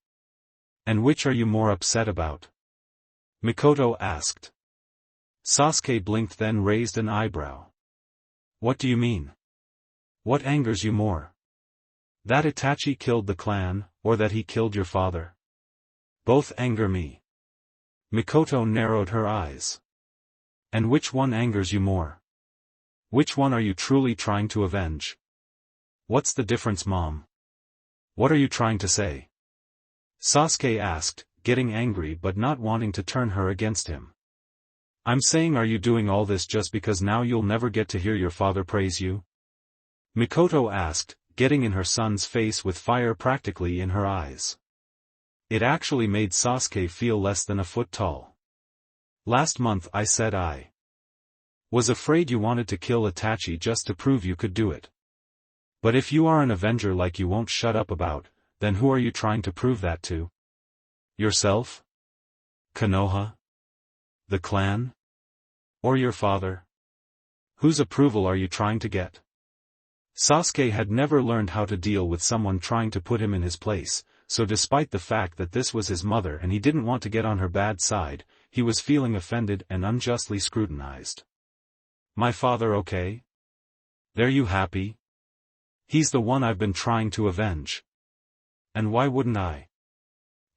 Speaker 1: And which are you more upset about? Mikoto asked. Sasuke blinked, then raised an eyebrow. What do you mean? What angers you more? That Itachi killed the clan, or that he killed your father? Both anger me. Mikoto narrowed her eyes. And which one angers you more? Which one are you truly trying to avenge? What's the difference, Mom? What are you trying to say? Sasuke asked, getting angry but not wanting to turn her against him. I'm saying, are you doing all this just because now you'll never get to hear your father praise you? Mikoto asked, getting in her son's face with fire practically in her eyes. It actually made Sasuke feel less than a foot tall. Last month I said I was afraid you wanted to kill Itachi just to prove you could do it. But if you are an avenger like you won't shut up about, then who are you trying to prove that to? Yourself? Konoha? The clan? Or your father? Whose approval are you trying to get? Sasuke had never learned how to deal with someone trying to put him in his place, so despite the fact that this was his mother and he didn't want to get on her bad side, he was feeling offended and unjustly scrutinized. My father okay? There, you happy? He's the one I've been trying to avenge. And why wouldn't I?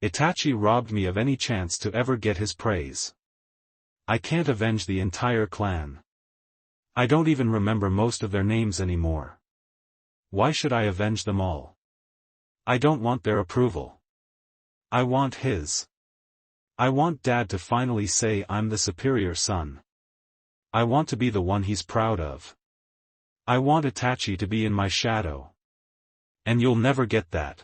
Speaker 1: Itachi robbed me of any chance to ever get his praise. I can't avenge the entire clan. I don't even remember most of their names anymore. Why should I avenge them all? I don't want their approval. I want his. I want Dad to finally say I'm the superior son. I want to be the one he's proud of. I want Itachi to be in my shadow. And you'll never get that.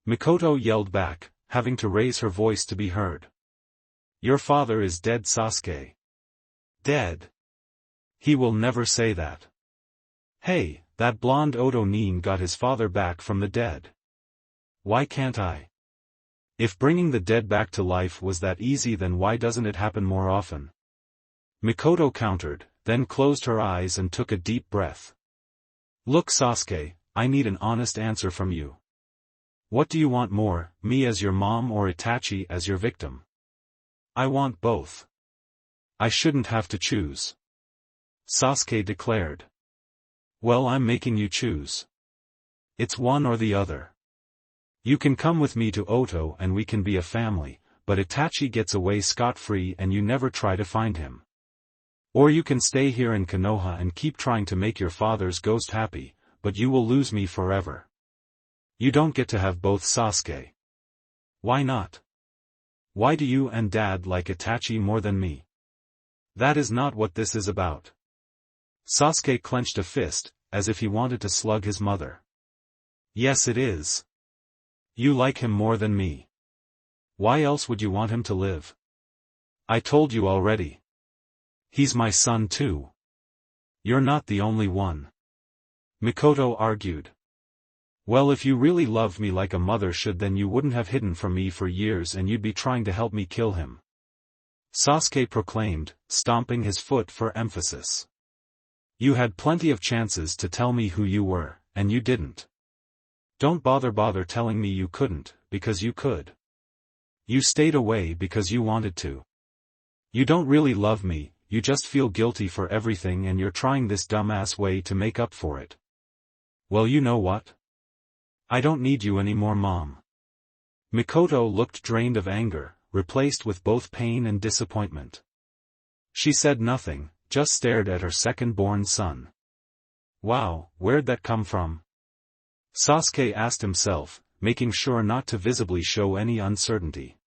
Speaker 1: Mikoto yelled back, having to raise her voice to be heard. Your father is dead, Sasuke. Dead. He will never say that. Hey, that blonde Oto Nin got his father back from the dead. Why can't I? If bringing the dead back to life was that easy, then why doesn't it happen more often? Mikoto countered, then closed her eyes and took a deep breath. Look, Sasuke, I need an honest answer from you. What do you want more, me as your mom or Itachi as your victim? I want both. I shouldn't have to choose. Sasuke declared. Well, I'm making you choose. It's one or the other. You can come with me to Oto and we can be a family, but Itachi gets away scot-free and you never try to find him. Or you can stay here in Konoha and keep trying to make your father's ghost happy, but you will lose me forever. You don't get to have both, Sasuke. Why not? Why do you and Dad like Itachi more than me? That is not what this is about. Sasuke clenched a fist, as if he wanted to slug his mother. Yes, it is. You like him more than me. Why else would you want him to live? I told you already. He's my son too. You're not the only one. Mikoto argued. Well, if you really loved me like a mother should, then you wouldn't have hidden from me for years and you'd be trying to help me kill him. Sasuke proclaimed, stomping his foot for emphasis. You had plenty of chances to tell me who you were, and you didn't. Don't bother telling me you couldn't, because you could. You stayed away because you wanted to. You don't really love me, you just feel guilty for everything and you're trying this dumbass way to make up for it. Well, you know what? I don't need you anymore, Mom. Mikoto looked drained of anger, replaced with both pain and disappointment. She said nothing, just stared at her second-born son. Wow, where'd that come from? Sasuke asked himself, making sure not to visibly show any uncertainty.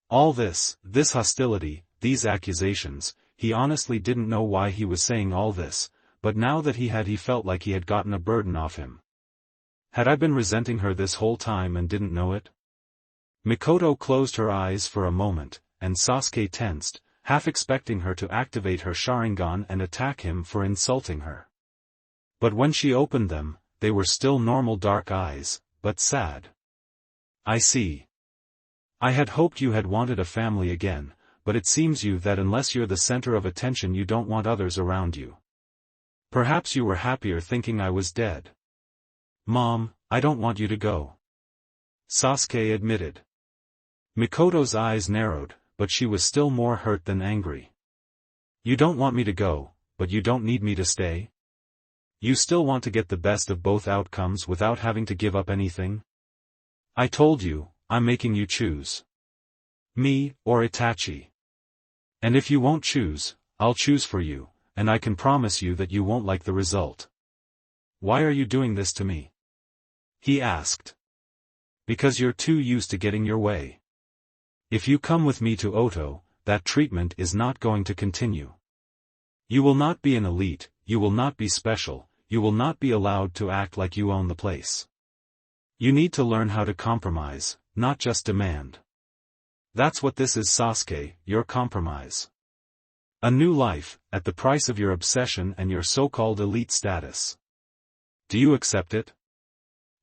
Speaker 1: All this hostility, these accusations, he honestly didn't know why he was saying all this, but now that he felt like he had gotten a burden off him. Had I been resenting her this whole time and didn't know it? Mikoto closed her eyes for a moment, and Sasuke tensed, half expecting her to activate her Sharingan and attack him for insulting her. But when she opened them, they were still normal dark eyes, but sad. I see. I had hoped you had wanted a family again, but it seems you that unless you're the center of attention you don't want others around you. Perhaps you were happier thinking I was dead. Mom, I don't want you to go. Sasuke admitted. Mikoto's eyes narrowed, but she was still more hurt than angry. You don't want me to go, but you don't need me to stay? You still want to get the best of both outcomes without having to give up anything? I told you, I'm making you choose. Me, or Itachi. And if you won't choose, I'll choose for you, and I can promise you that you won't like the result. Why are you doing this to me? He asked. Because you're too used to getting your way. If you come with me to Oto, that treatment is not going to continue. You will not be an elite, you will not be special, you will not be allowed to act like you own the place. You need to learn how to compromise, not just demand. That's what this is, Sasuke, your compromise. A new life, at the price of your obsession and your so-called elite status. Do you accept it?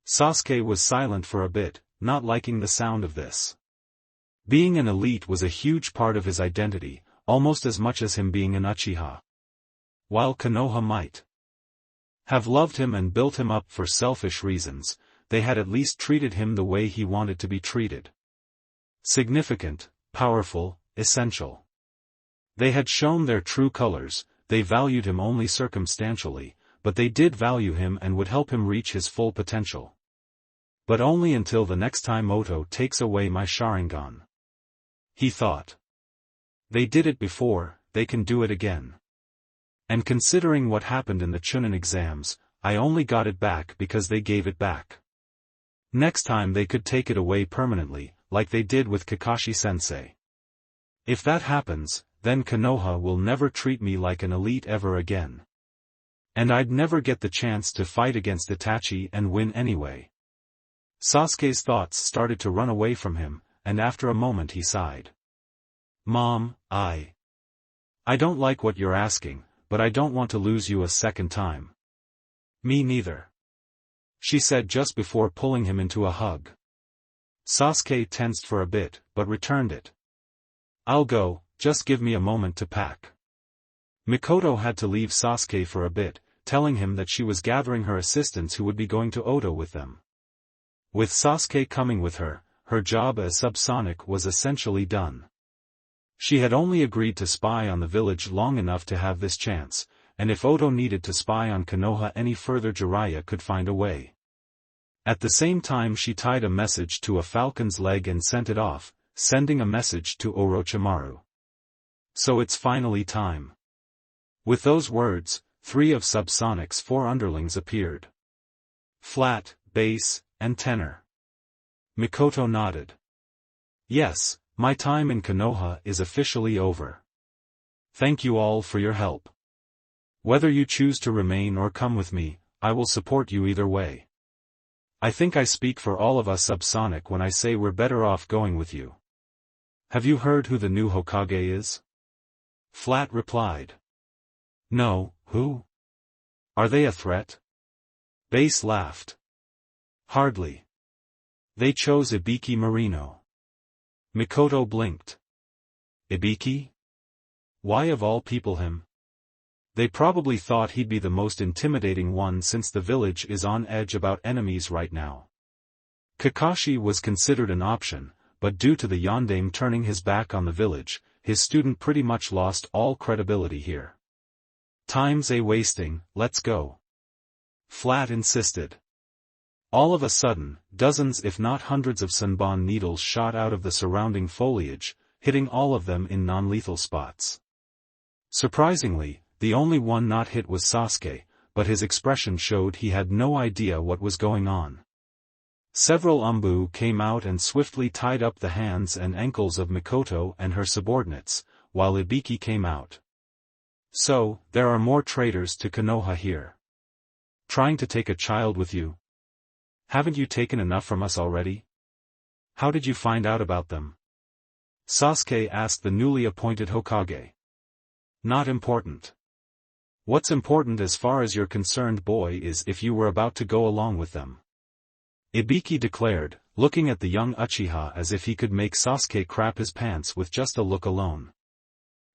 Speaker 1: Sasuke was silent for a bit, not liking the sound of this. Being an elite was a huge part of his identity, almost as much as him being an Uchiha. While Konoha might have loved him and built him up for selfish reasons, they had at least treated him the way he wanted to be treated. Significant, powerful, essential. They had shown their true colors, they valued him only circumstantially, but they did value him and would help him reach his full potential. But only until the next time Oto takes away my Sharingan. He thought. They did it before, they can do it again. And considering what happened in the Chunin exams, I only got it back because they gave it back. Next time they could take it away permanently, like they did with Kakashi-sensei. If that happens, then Konoha will never treat me like an elite ever again. And I'd never get the chance to fight against Itachi and win anyway. Sasuke's thoughts started to run away from him, and after a moment he sighed. Mom, I don't like what you're asking, but I don't want to lose you a second time. Me neither. She said just before pulling him into a hug. Sasuke tensed for a bit, but returned it. I'll go, just give me a moment to pack. Mikoto had to leave Sasuke for a bit, telling him that she was gathering her assistants who would be going to Oto with them. With Sasuke coming with her, her job as subsonic was essentially done. She had only agreed to spy on the village long enough to have this chance, and if Oto needed to spy on Konoha any further, Jiraiya could find a way. At the same time she tied a message to a falcon's leg and sent it off, sending a message to Orochimaru. So it's finally time. With those words, 3 of Subsonic's 4 underlings appeared. Flat, bass, and tenor. Mikoto nodded. Yes, my time in Konoha is officially over. Thank you all for your help. Whether you choose to remain or come with me, I will support you either way. I think I speak for all of us Subsonic when I say we're better off going with you. Have you heard who the new Hokage is? Flat replied. No, who? Are they a threat? Bass laughed. Hardly. They chose Ibiki Marino. Mikoto blinked. Ibiki? Why of all people him? They probably thought he'd be the most intimidating one since the village is on edge about enemies right now. Kakashi was considered an option, but due to the Yondaime turning his back on the village, his student pretty much lost all credibility here. Time's a wasting, let's go. Flat insisted. All of a sudden, dozens if not hundreds of sunbon needles shot out of the surrounding foliage, hitting all of them in non-lethal spots. Surprisingly, the only one not hit was Sasuke, but his expression showed he had no idea what was going on. Several umbu came out and swiftly tied up the hands and ankles of Mikoto and her subordinates, while Ibiki came out. So, there are more traitors to Konoha here. Trying to take a child with you? Haven't you taken enough from us already? How did you find out about them? Sasuke asked the newly appointed Hokage. Not important. What's important as far as you're concerned, boy, is if you were about to go along with them. Ibiki declared, looking at the young Uchiha as if he could make Sasuke crap his pants with just a look alone.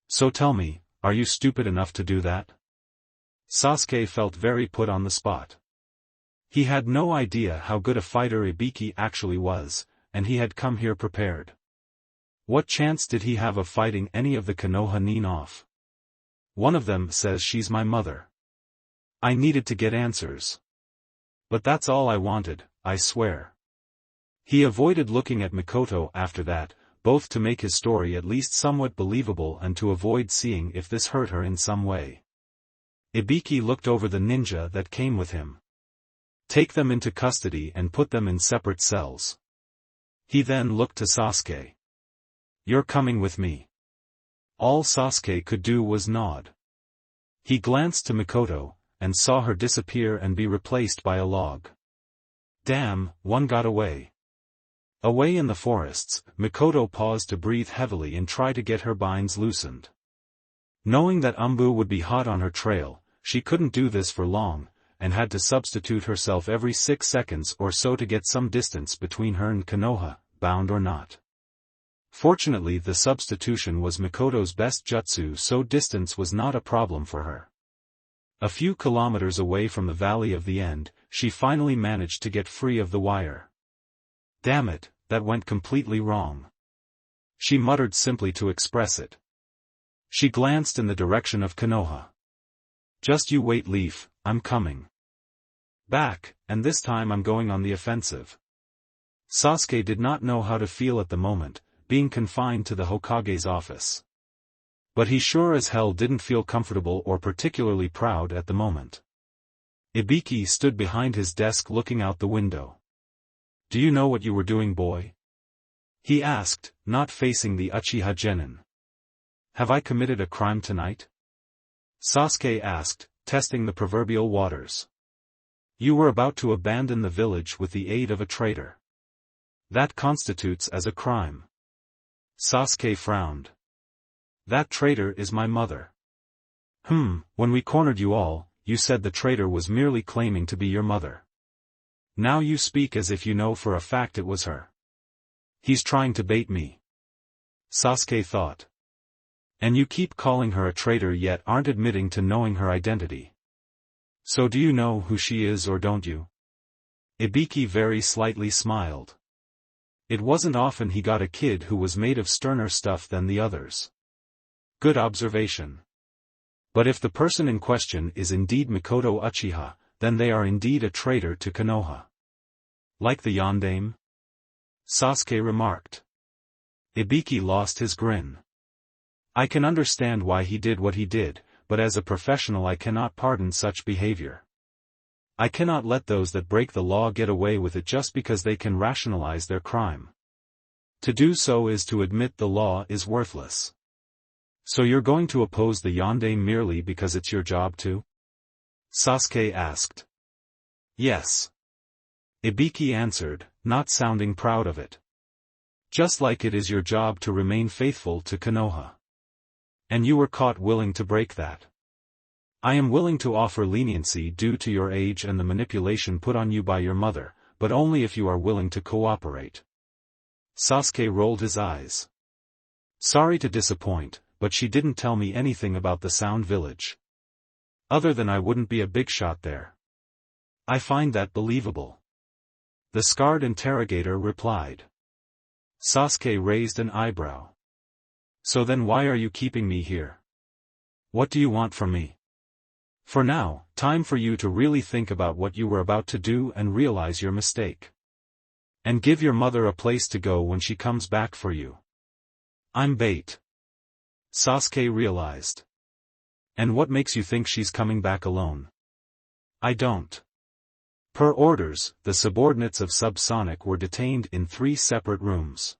Speaker 1: So tell me, are you stupid enough to do that? Sasuke felt very put on the spot. He had no idea how good a fighter Ibiki actually was, and he had come here prepared. What chance did he have of fighting any of the Konoha nin off? One of them says she's my mother. I needed to get answers. But that's all I wanted, I swear. He avoided looking at Mikoto after that, both to make his story at least somewhat believable and to avoid seeing if this hurt her in some way. Ibiki looked over the ninja that came with him. Take them into custody and put them in separate cells. He then looked to Sasuke. You're coming with me. All Sasuke could do was nod. He glanced to Mikoto, and saw her disappear and be replaced by a log. Damn, one got away. Away in the forests, Mikoto paused to breathe heavily and try to get her binds loosened. Knowing that umbu would be hot on her trail, she couldn't do this for long, and had to substitute herself every 6 seconds or so to get some distance between her and Konoha, bound or not. Fortunately, the substitution was Mikoto's best jutsu, so distance was not a problem for her. A few kilometers away from the Valley of the End, she finally managed to get free of the wire. Damn it, that went completely wrong. She muttered simply to express it. She glanced in the direction of Konoha. Just you wait, Leaf, I'm coming. Back, and this time I'm going on the offensive. Sasuke did not know how to feel at the moment, being confined to the Hokage's office. But he sure as hell didn't feel comfortable or particularly proud at the moment. Ibiki stood behind his desk looking out the window. "Do you know what you were doing, boy?" he asked, not facing the Uchiha Genin. "Have I committed a crime tonight?" Sasuke asked, testing the proverbial waters. "You were about to abandon the village with the aid of a traitor. That constitutes as a crime." Sasuke frowned. "That traitor is my mother." When we cornered you all, you said the traitor was merely claiming to be your mother. Now you speak as if you know for a fact it was her." "He's trying to bait me," Sasuke thought. "And you keep calling her a traitor yet aren't admitting to knowing her identity. So do you know who she is or don't you?" Ibiki very slightly smiled. It wasn't often he got a kid who was made of sterner stuff than the others. Good observation. But if the person in question is indeed Mikoto Uchiha, then they are indeed a traitor to Konoha. "Like the Yondaime?" Sasuke remarked. Ibiki lost his grin. "I can understand why he did what he did, but as a professional I cannot pardon such behavior. I cannot let those that break the law get away with it just because they can rationalize their crime. To do so is to admit the law is worthless." "So you're going to oppose the Yondaime merely because it's your job to?" Sasuke asked. "Yes," Ibiki answered, not sounding proud of it. "Just like it is your job to remain faithful to Konoha. And you were caught willing to break that. I am willing to offer leniency due to your age and the manipulation put on you by your mother, but only if you are willing to cooperate." Sasuke rolled his eyes. "Sorry to disappoint, but she didn't tell me anything about the Sound Village. Other than I wouldn't be a big shot there." "I find that believable," the scarred interrogator replied. Sasuke raised an eyebrow. "So then why are you keeping me here? What do you want from me?" "For now, time for you to really think about what you were about to do and realize your mistake. And give your mother a place to go when she comes back for you." "I'm bait," Sasuke realized. "And what makes you think she's coming back alone?" "I don't." Per orders, the subordinates of Subsonic were detained in 3 separate rooms.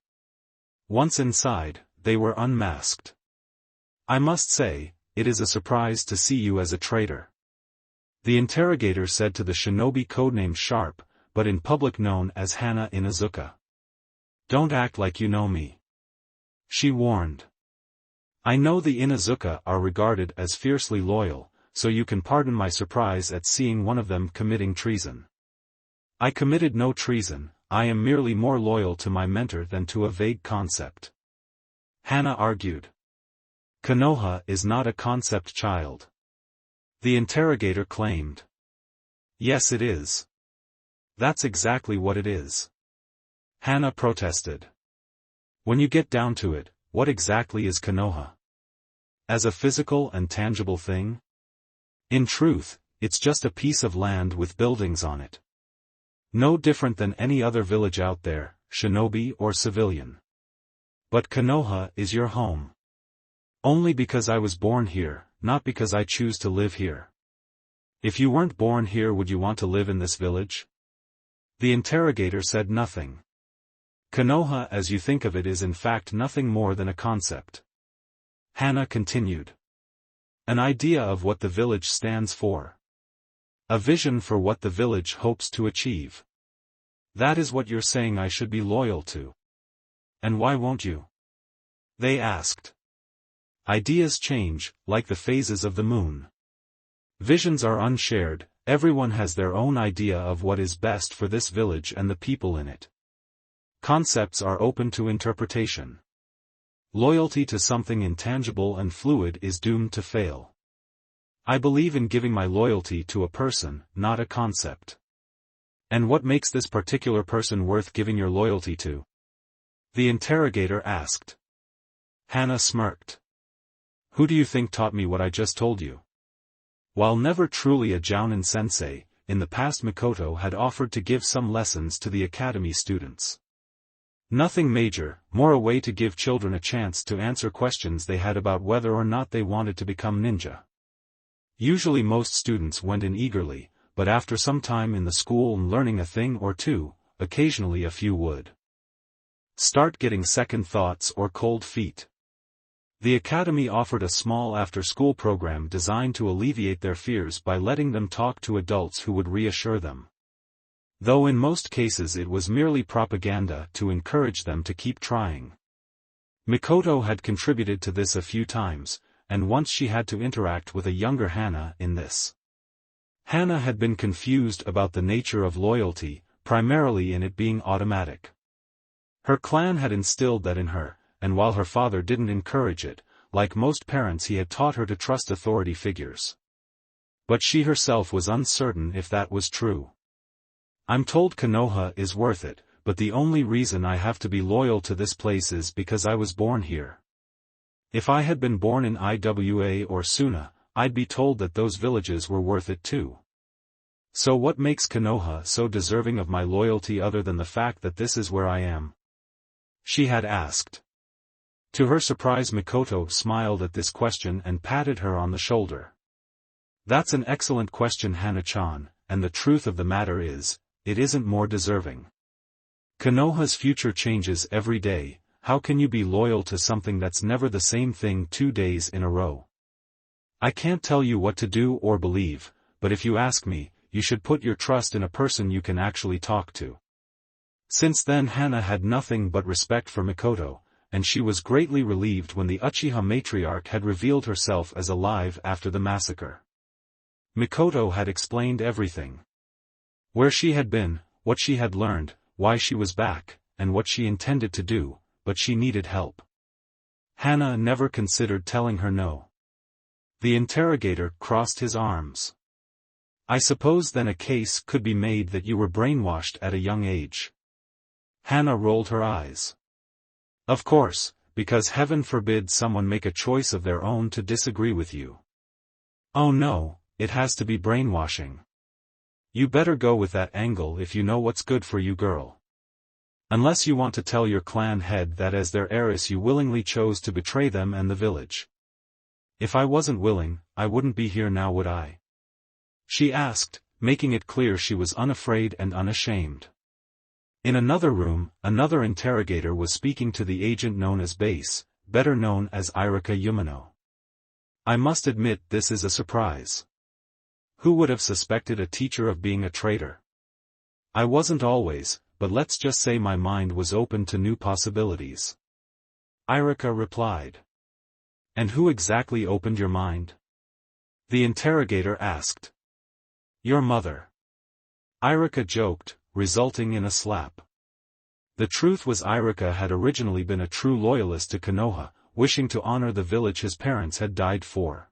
Speaker 1: Once inside, they were unmasked. "I must say, it is a surprise to see you as a traitor," the interrogator said to the shinobi codenamed Sharp, but in public known as Hana Inazuka. "Don't act like you know me," she warned. "I know the Inazuka are regarded as fiercely loyal, so you can pardon my surprise at seeing one of them committing treason." "I committed no treason, I am merely more loyal to my mentor than to a vague concept," Hana argued. "Konoha is not a concept, child," the interrogator claimed. "Yes it is. That's exactly what it is," Hana protested. "When you get down to it, what exactly is Konoha? As a physical and tangible thing? In truth, it's just a piece of land with buildings on it. No different than any other village out there, shinobi or civilian. But Konoha is your home. Only because I was born here, not because I choose to live here. If you weren't born here, would you want to live in this village?" The interrogator said nothing. "Konoha as you think of it is in fact nothing more than a concept," Hana continued. "An idea of what the village stands for. A vision for what the village hopes to achieve. That is what you're saying I should be loyal to. And why won't you?" they asked. "Ideas change, like the phases of the moon. Visions are unshared, everyone has their own idea of what is best for this village and the people in it. Concepts are open to interpretation. Loyalty to something intangible and fluid is doomed to fail. I believe in giving my loyalty to a person, not a concept." "And what makes this particular person worth giving your loyalty to?" the interrogator asked. Hana smirked. "Who do you think taught me what I just told you?" While never truly a Jounin sensei, in the past Mikoto had offered to give some lessons to the academy students. Nothing major, more a way to give children a chance to answer questions they had about whether or not they wanted to become ninja. Usually most students went in eagerly, but after some time in the school and learning a thing or two, occasionally a few would start getting second thoughts or cold feet. The academy offered a small after-school program designed to alleviate their fears by letting them talk to adults who would reassure them. Though in most cases it was merely propaganda to encourage them to keep trying. Mikoto had contributed to this a few times, and once she had to interact with a younger Hana in this. Hana had been confused about the nature of loyalty, primarily in it being automatic. Her clan had instilled that in her, and while her father didn't encourage it, like most parents he had taught her to trust authority figures. But she herself was uncertain if that was true. I'm told Konoha is worth it, but the only reason I have to be loyal to this place is because I was born here. If I had been born in Iwa or Suna, I'd be told that those villages were worth it too. So what makes Konoha so deserving of my loyalty other than the fact that this is where I am? She had asked. To her surprise, Mikoto smiled at this question and patted her on the shoulder. That's an excellent question, Hana-chan, and the truth of the matter is, it isn't more deserving. Konoha's future changes every day. How can you be loyal to something that's never the same thing 2 days in a row? I can't tell you what to do or believe, but if you ask me, you should put your trust in a person you can actually talk to. Since then Hana had nothing but respect for Mikoto, and she was greatly relieved when the Uchiha matriarch had revealed herself as alive after the massacre. Mikoto had explained everything. Where she had been, what she had learned, why she was back, and what she intended to do, but she needed help. Hana never considered telling her no. The interrogator crossed his arms. I suppose then a case could be made that you were brainwashed at a young age. Hana rolled her eyes. Of course, because heaven forbid someone make a choice of their own to disagree with you. Oh no, it has to be brainwashing. You better go with that angle if you know what's good for you, girl. Unless you want to tell your clan head that as their heiress you willingly chose to betray them and the village. If I wasn't willing, I wouldn't be here now, would I? She asked, making it clear she was unafraid and unashamed. In another room, another interrogator was speaking to the agent known as Base, better known as Irika Yumano. I must admit this is a surprise. Who would have suspected a teacher of being a traitor? I wasn't always, but let's just say my mind was open to new possibilities. Irika replied. And who exactly opened your mind? The interrogator asked. Your mother. Irika joked, resulting in a slap. The truth was Irika had originally been a true loyalist to Konoha, wishing to honor the village his parents had died for.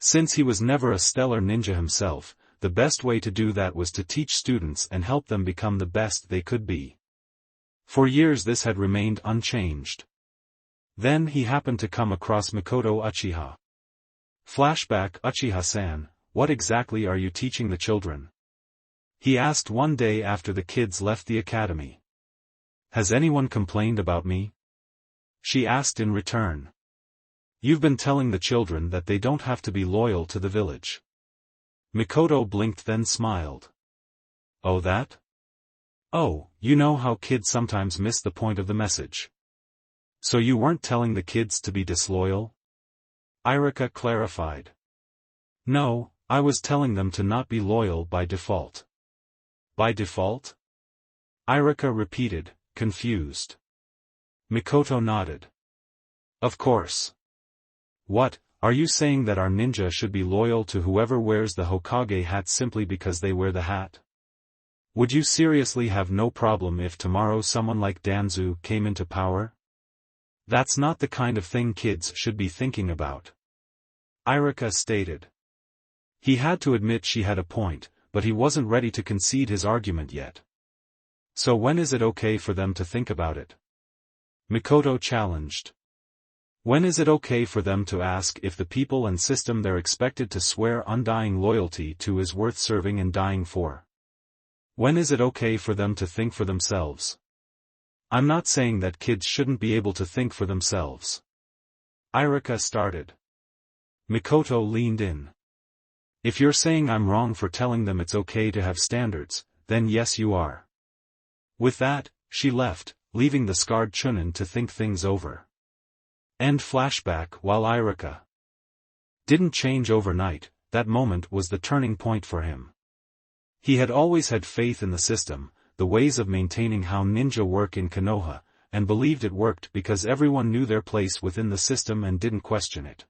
Speaker 1: Since he was never a stellar ninja himself, the best way to do that was to teach students and help them become the best they could be. For years this had remained unchanged. Then he happened to come across Mikoto Uchiha. Flashback. Uchiha-san, what exactly are you teaching the children? He asked one day after the kids left the academy. Has anyone complained about me? She asked in return. You've been telling the children that they don't have to be loyal to the village. Mikoto blinked then smiled. Oh, that? Oh, you know how kids sometimes miss the point of the message. So you weren't telling the kids to be disloyal? Irika clarified. No, I was telling them to not be loyal by default. By default? Irika repeated, confused. Mikoto nodded. Of course. What, are you saying that our ninja should be loyal to whoever wears the Hokage hat simply because they wear the hat? Would you seriously have no problem if tomorrow someone like Danzu came into power? That's not the kind of thing kids should be thinking about. Irika stated. He had to admit she had a point, but he wasn't ready to concede his argument yet. So when is it okay for them to think about it? Mikoto challenged. When is it okay for them to ask if the people and system they're expected to swear undying loyalty to is worth serving and dying for? When is it okay for them to think for themselves? I'm not saying that kids shouldn't be able to think for themselves. Irika started. Mikoto leaned in. If you're saying I'm wrong for telling them it's okay to have standards, then yes you are. With that, she left, leaving the scarred Chunin to think things over. End flashback. While Irika didn't change overnight, that moment was the turning point for him. He had always had faith in the system, the ways of maintaining how ninja work in Konoha, and believed it worked because everyone knew their place within the system and didn't question it.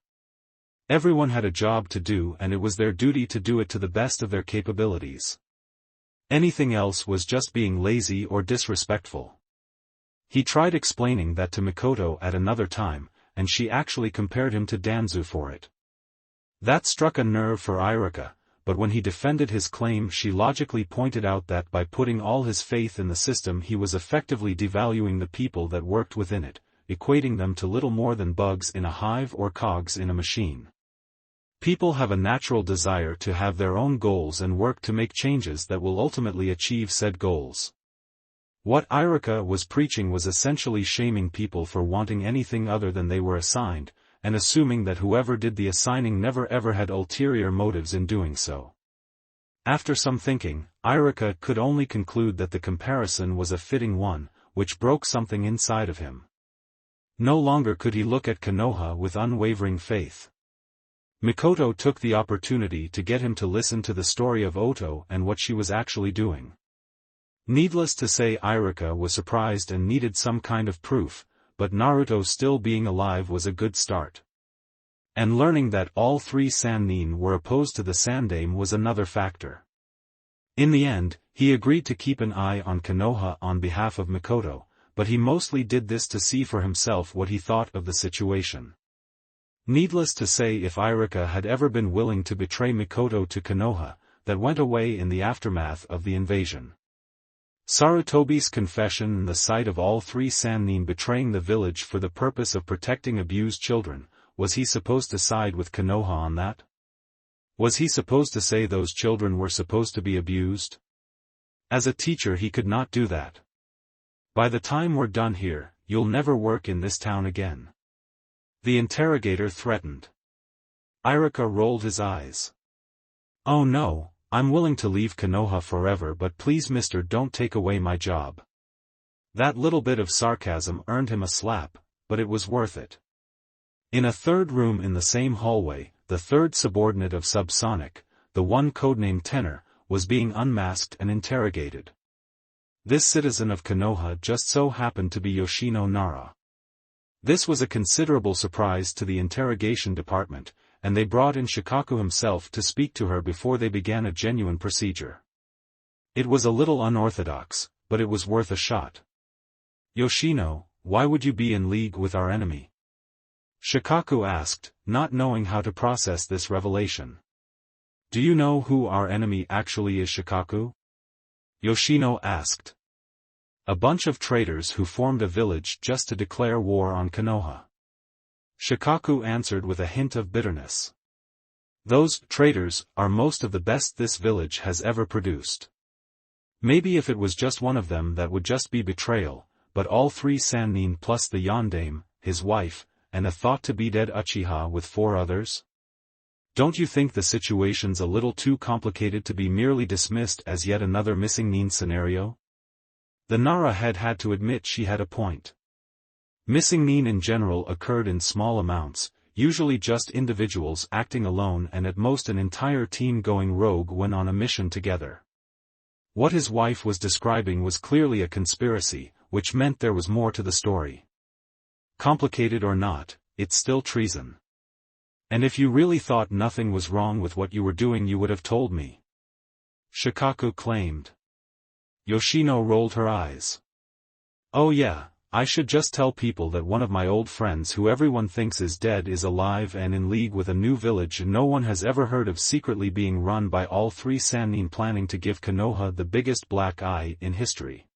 Speaker 1: Everyone had a job to do and it was their duty to do it to the best of their capabilities. Anything else was just being lazy or disrespectful. He tried explaining that to Mikoto at another time, and she actually compared him to Danzu for it. That struck a nerve for Irika, but when he defended his claim she logically pointed out that by putting all his faith in the system he was effectively devaluing the people that worked within it, equating them to little more than bugs in a hive or cogs in a machine. People have a natural desire to have their own goals and work to make changes that will ultimately achieve said goals. What Irika was preaching was essentially shaming people for wanting anything other than they were assigned, and assuming that whoever did the assigning never ever had ulterior motives in doing so. After some thinking, Irika could only conclude that the comparison was a fitting one, which broke something inside of him. No longer could he look at Konoha with unwavering faith. Mikoto took the opportunity to get him to listen to the story of Oto and what she was actually doing. Needless to say Irika was surprised and needed some kind of proof, but Naruto still being alive was a good start. And learning that all three Sannin were opposed to the Sandaime was another factor. In the end, he agreed to keep an eye on Konoha on behalf of Mikoto, but he mostly did this to see for himself what he thought of the situation. Needless to say if Irika had ever been willing to betray Mikoto to Konoha, that went away in the aftermath of the invasion. Sarutobi's confession and the sight of all three Sannin betraying the village for the purpose of protecting abused children, was he supposed to side with Konoha on that? Was he supposed to say those children were supposed to be abused? As a teacher he could not do that. By the time we're done here, you'll never work in this town again. The interrogator threatened. Irika rolled his eyes. Oh no, I'm willing to leave Konoha forever but please mister don't take away my job. That little bit of sarcasm earned him a slap, but it was worth it. In a third room in the same hallway, the third subordinate of Subsonic, the one codenamed Tenor, was being unmasked and interrogated. This citizen of Konoha just so happened to be Yoshino Nara. This was a considerable surprise to the interrogation department, and they brought in Shikaku himself to speak to her before they began a genuine procedure. It was a little unorthodox, but it was worth a shot. Yoshino, why would you be in league with our enemy? Shikaku asked, not knowing how to process this revelation. Do you know who our enemy actually is, Shikaku? Yoshino asked. A bunch of traitors who formed a village just to declare war on Konoha. Shikaku answered with a hint of bitterness. Those traitors are most of the best this village has ever produced. Maybe if it was just one of them that would just be betrayal, but all three Sannin plus the Yondaime, his wife, and a thought-to-be-dead Uchiha with 4 others? Don't you think the situation's a little too complicated to be merely dismissed as yet another missing Nin scenario? The Nara head had to admit she had a point. Missing Nin in general occurred in small amounts, usually just individuals acting alone and at most an entire team going rogue when on a mission together. What his wife was describing was clearly a conspiracy, which meant there was more to the story. Complicated or not, it's still treason. And if you really thought nothing was wrong with what you were doing you would have told me. Shikaku claimed. Yoshino rolled her eyes. Oh yeah, I should just tell people that one of my old friends who everyone thinks is dead is alive and in league with a new village no one has ever heard of secretly being run by all three Sannin planning to give Konoha the biggest black eye in history.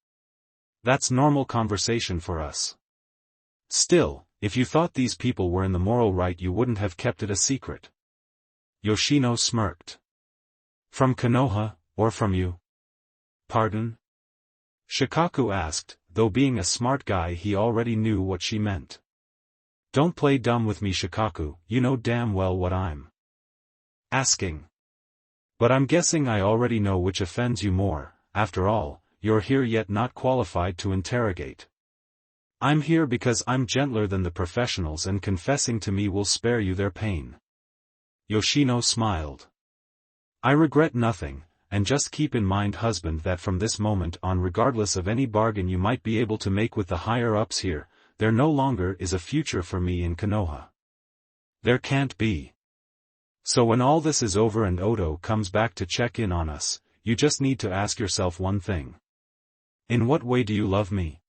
Speaker 1: That's normal conversation for us. Still, if you thought these people were in the moral right you wouldn't have kept it a secret. Yoshino smirked. From Konoha, or from you? Pardon? Shikaku asked, though being a smart guy he already knew what she meant. Don't play dumb with me, Shikaku, you know damn well what I'm asking. But I'm guessing I already know which offends you more. After all, you're here yet not qualified to interrogate. I'm here because I'm gentler than the professionals and confessing to me will spare you their pain. Yoshino smiled. I regret nothing, and just keep in mind, husband, that from this moment on, regardless of any bargain you might be able to make with the higher-ups here, there no longer is a future for me in Konoha. There can't be. So when all this is over and Oto comes back to check in on us, you just need to ask yourself one thing. In what way do you love me?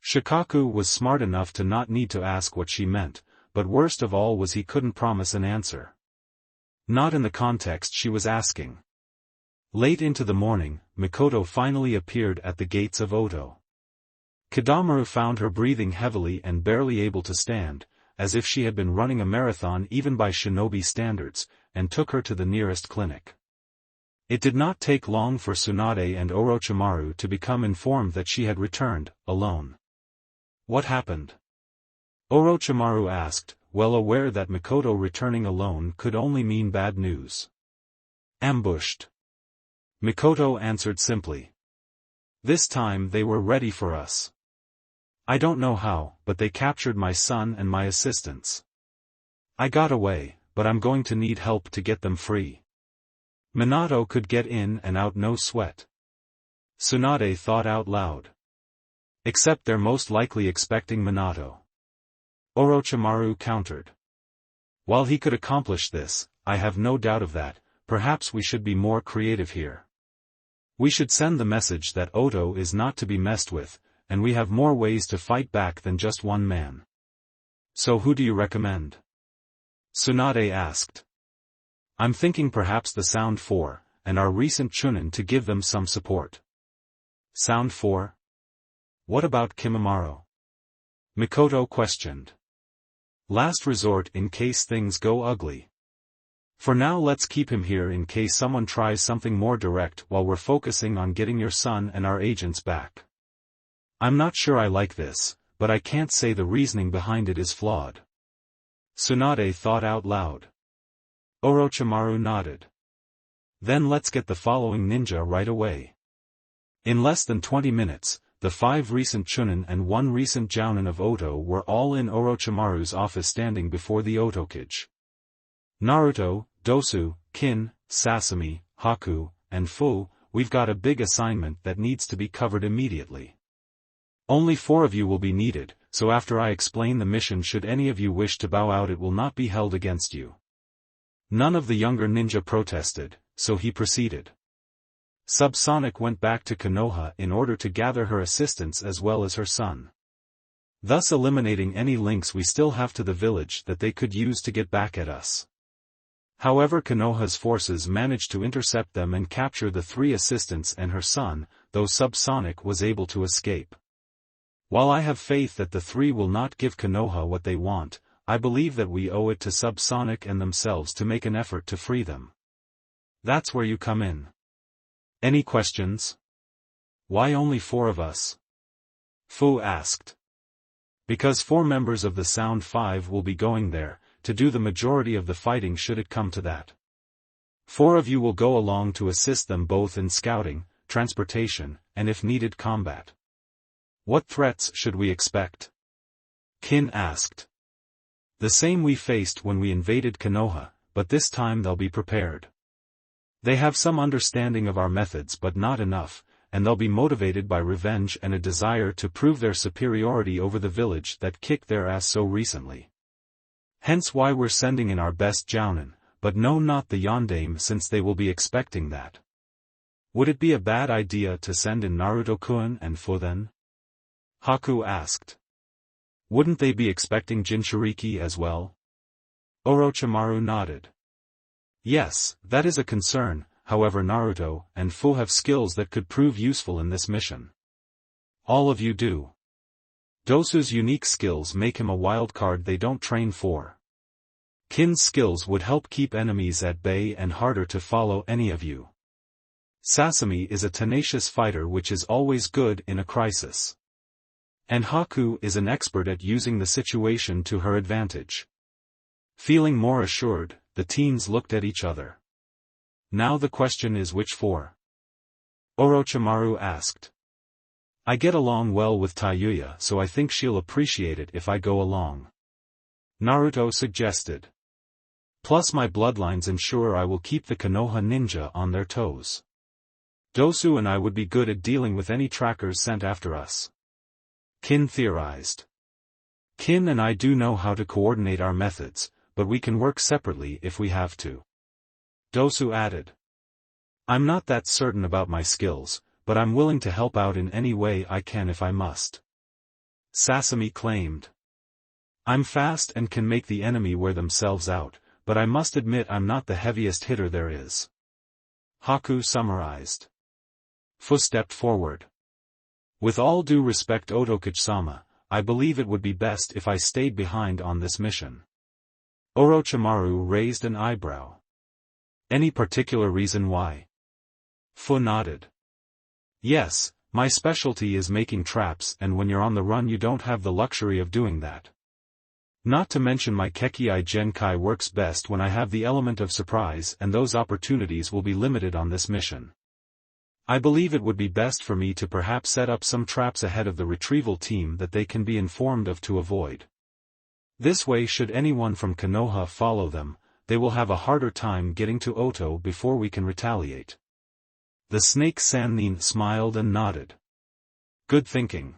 Speaker 1: Shikaku was smart enough to not need to ask what she meant, but worst of all was he couldn't promise an answer. Not in the context she was asking. Late into the morning, Mikoto finally appeared at the gates of Oto. Kidamaru found her breathing heavily and barely able to stand, as if she had been running a marathon even by Shinobi standards, and took her to the nearest clinic. It did not take long for Tsunade and Orochimaru to become informed that she had returned, alone. What happened? Orochimaru asked, well aware that Mikoto returning alone could only mean bad news. Ambushed. Mikoto answered simply. This time they were ready for us. I don't know how, but they captured my son and my assistants. I got away, but I'm going to need help to get them free. Minato could get in and out no sweat. Tsunade thought out loud. Except they're most likely expecting Minato. Orochimaru countered. While he could accomplish this, I have no doubt of that, perhaps we should be more creative here. We should send the message that Oto is not to be messed with, and we have more ways to fight back than just one man. So who do you recommend? Tsunade asked. I'm thinking perhaps the Sound 4, and our recent Chunin to give them some support. Sound 4? What about Kimimaro? Mikoto questioned. Last resort in case things go ugly. For now let's keep him here in case someone tries something more direct while we're focusing on getting your son and our agents back. I'm not sure I like this, but I can't say the reasoning behind it is flawed. Tsunade thought out loud. Orochimaru nodded. Then let's get the following ninja right away. In less than 20 minutes, the 5 recent Chunin and 1 recent Jounin of Oto were all in Orochimaru's office standing before the Otokage. Naruto, Dosu, Kin, Sasami, Haku, and Fu, we've got a big assignment that needs to be covered immediately. Only 4 of you will be needed, so after I explain the mission, should any of you wish to bow out, it will not be held against you. None of the younger ninja protested, so he proceeded. Subsonic went back to Konoha in order to gather her assistants as well as her son. Thus eliminating any links we still have to the village that they could use to get back at us. However, Konoha's forces managed to intercept them and capture the 3 assistants and her son, though Subsonic was able to escape. While I have faith that the 3 will not give Konoha what they want, I believe that we owe it to Subsonic and themselves to make an effort to free them. That's where you come in. Any questions? Why only 4 of us? Fu asked. Because 4 members of the Sound 5 will be going there, to do the majority of the fighting should it come to that. 4 of you will go along to assist them both in scouting, transportation, and if needed combat. What threats should we expect? Kin asked. The same we faced when we invaded Konoha, but this time they'll be prepared. They have some understanding of our methods but not enough, and they'll be motivated by revenge and a desire to prove their superiority over the village that kicked their ass so recently. Hence why we're sending in our best Jounin, but no, not the Yondaime, since they will be expecting that. Would it be a bad idea to send in Naruto-kun and Fu then? Haku asked. Wouldn't they be expecting Jinchuriki as well? Orochimaru nodded. Yes, that is a concern, however Naruto and Fu have skills that could prove useful in this mission. All of you do. Dosu's unique skills make him a wild card they don't train for. Kin's skills would help keep enemies at bay and harder to follow any of you. Sasami is a tenacious fighter which is always good in a crisis. And Haku is an expert at using the situation to her advantage. Feeling more assured, the teens looked at each other. Now the question is which four? Orochimaru asked. I get along well with Tayuya, so I think she'll appreciate it if I go along. Naruto suggested. Plus my bloodlines ensure I will keep the Konoha ninja on their toes. Dosu and I would be good at dealing with any trackers sent after us. Kin theorized. Kin and I do know how to coordinate our methods, but we can work separately if we have to. Dosu added. I'm not that certain about my skills, but I'm willing to help out in any way I can if I must. Sasami claimed. I'm fast and can make the enemy wear themselves out, but I must admit I'm not the heaviest hitter there is. Haku summarized. Fu stepped forward. With all due respect Otokuchi-sama, I believe it would be best if I stayed behind on this mission. Orochimaru raised an eyebrow. Any particular reason why? Fu nodded. Yes, my specialty is making traps, and when you're on the run you don't have the luxury of doing that. Not to mention my Kekei Genkai works best when I have the element of surprise, and those opportunities will be limited on this mission. I believe it would be best for me to perhaps set up some traps ahead of the retrieval team that they can be informed of to avoid. This way, should anyone from Konoha follow them, they will have a harder time getting to Oto before we can retaliate. The snake Sannin smiled and nodded. Good thinking.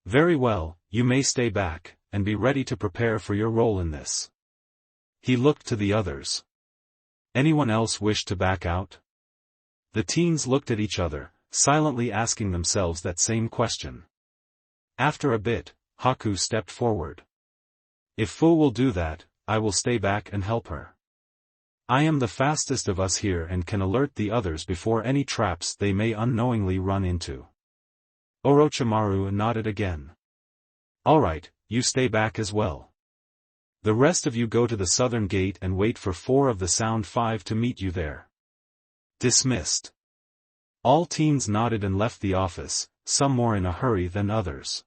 Speaker 1: Very well, you may stay back, and be ready to prepare for your role in this. He looked to the others. Anyone else wish to back out? The teens looked at each other, silently asking themselves that same question. After a bit, Haku stepped forward. If Fu will do that, I will stay back and help her. I am the fastest of us here and can alert the others before any traps they may unknowingly run into. Orochimaru nodded again. All right, you stay back as well. The rest of you go to the southern gate and wait for 4 of the Sound 5 to meet you there. Dismissed. All teens nodded and left the office, some more in a hurry than others.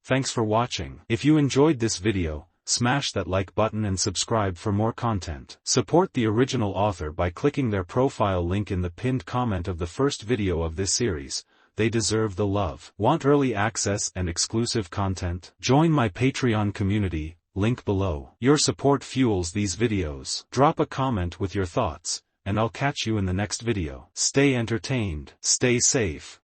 Speaker 1: Thanks for watching. If you enjoyed this video, smash that like button and subscribe for more content. Support the original author by clicking their profile link in the pinned comment of the first video of this series. They deserve the love. Want early access and exclusive content? Join my Patreon community, link below. Your support fuels these videos. Drop a comment with your thoughts, and I'll catch you in the next video. Stay entertained, stay safe.